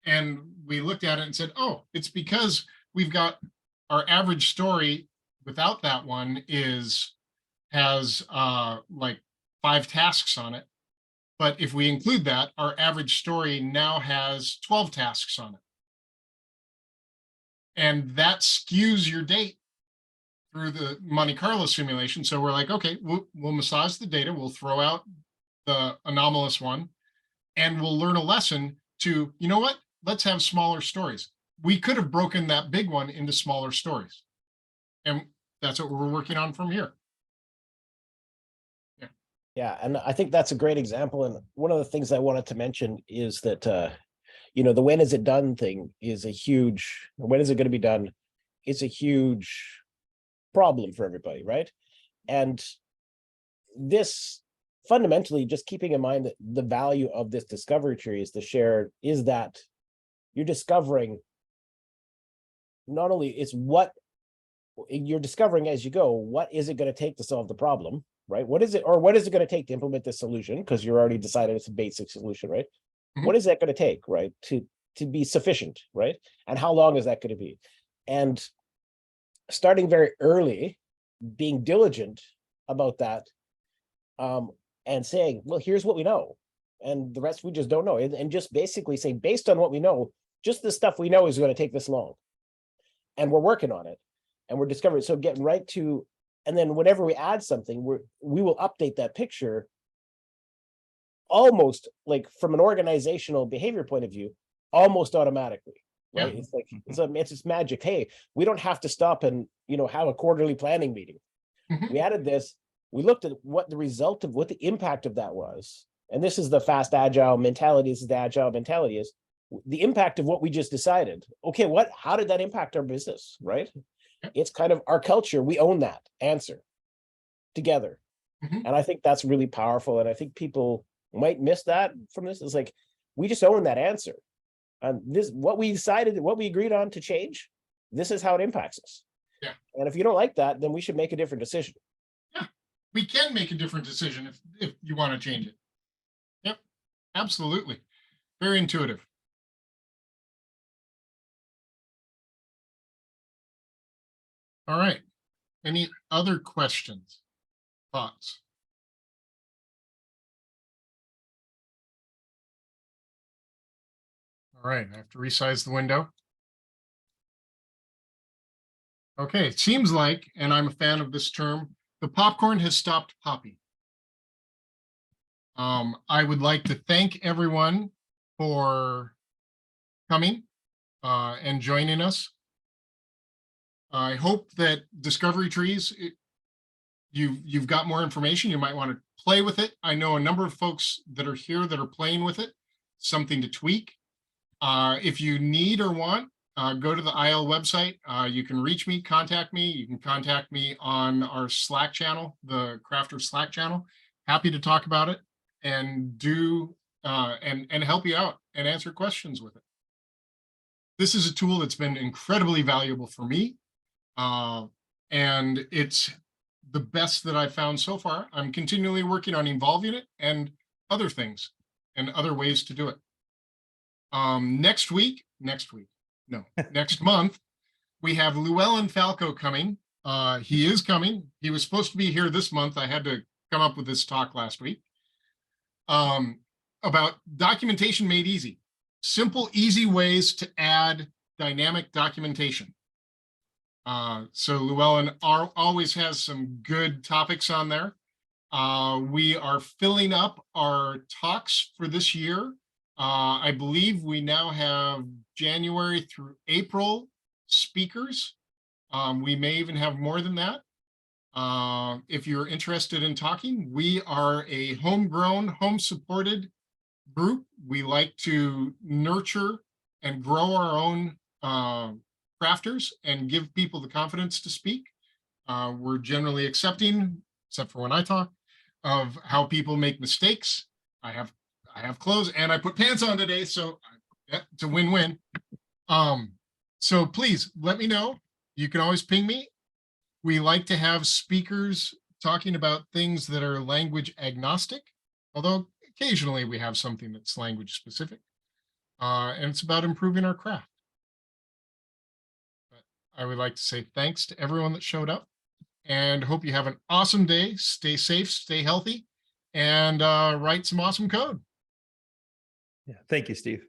And we looked at it and said, oh, it's because we've got our average story without that one has like 5 tasks on it. But if we include that, our average story now has 12 tasks on it. And that skews your date through the Monte Carlo simulation. So we're like, okay, we'll massage the data, we'll throw out the anomalous one, and we'll learn a lesson to, let's have smaller stories. We could have broken that big one into smaller stories. And that's what we're working on from here. Yeah, and I think that's a great example. And one of the things I wanted to mention is that, the when is it done thing is when is it going to be done? It's a huge problem for everybody, right? And this fundamentally, just keeping in mind that the value of this discovery tree is that you're discovering not only it's what you're discovering as you go, what is it going to take to solve the problem? Right? What is it going to take to implement this solution? Because you're already decided it's a basic solution, right? Mm-hmm. What is that going to take, right? To be sufficient, right? And how long is that going to be? And starting very early, being diligent about that, and saying, well, here's what we know. And the rest we just don't know. And just basically saying, based on what we know, just the stuff we know is going to take this long. And we're working on it. And we're discovering. So getting right to, and then whenever we add something, we will update that picture almost like from an organizational behavior point of view, almost automatically. Right. Yeah. It's like it's just magic. Hey, we don't have to stop and have a quarterly planning meeting. Mhm. We added this, we looked at what the result of what the impact of that was. And this is the fast agile mentality, this is the agile mentality is the impact of what we just decided. Okay, how did that impact our business? Right? It's kind of our culture. We own that answer together. Mhm. And I think that's really powerful. And I think people might miss that from this. It's like, we just own that answer. And this, what we decided, what we agreed on to change, this is how it impacts us. Yeah. And if you don't like that, then we should make a different decision. Yeah, we can make a different decision if you want to change it. Yep, absolutely. Very intuitive. All right. Any other questions, thoughts? All right, I have to resize the window. Okay, it seems like, and I'm a fan of this term, the popcorn has stopped popping. I would like to thank everyone for coming and joining us. I hope that Discovery Trees, you've got more information. You might want to play with it. I know a number of folks that are here that are playing with it, something to tweak. If you need or want, go to the IL website. You can reach me, contact me. You can contact me on our Slack channel, the Crafter Slack channel. Happy to talk about it and do and help you out and answer questions with it. This is a tool that's been incredibly valuable for me. And it's the best that I've found so far. I'm continually working on evolving it and other things and other ways to do it. Next month, we have Llewellyn Falco coming. He is coming. He was supposed to be here this month. I had to come up with this talk last week about documentation made easy. Simple, easy ways to add dynamic documentation. So Llewellyn always has some good topics on there. We are filling up our talks for this year. I believe we now have January through April speakers. We may even have more than that. If you're interested in talking, we are a homegrown, home-supported group. We like to nurture and grow our own crafters and give people the confidence to speak. We're generally accepting, except for when I talk, of how people make mistakes. I have clothes and I put pants on today, so it's a win-win. So please let me know. You can always ping me. We like to have speakers talking about things that are language agnostic, although occasionally we have something that's language specific. And it's about improving our craft. But I would like to say thanks to everyone that showed up and hope you have an awesome day. Stay safe, stay healthy, and write some awesome code. Yeah, thank you, Steve.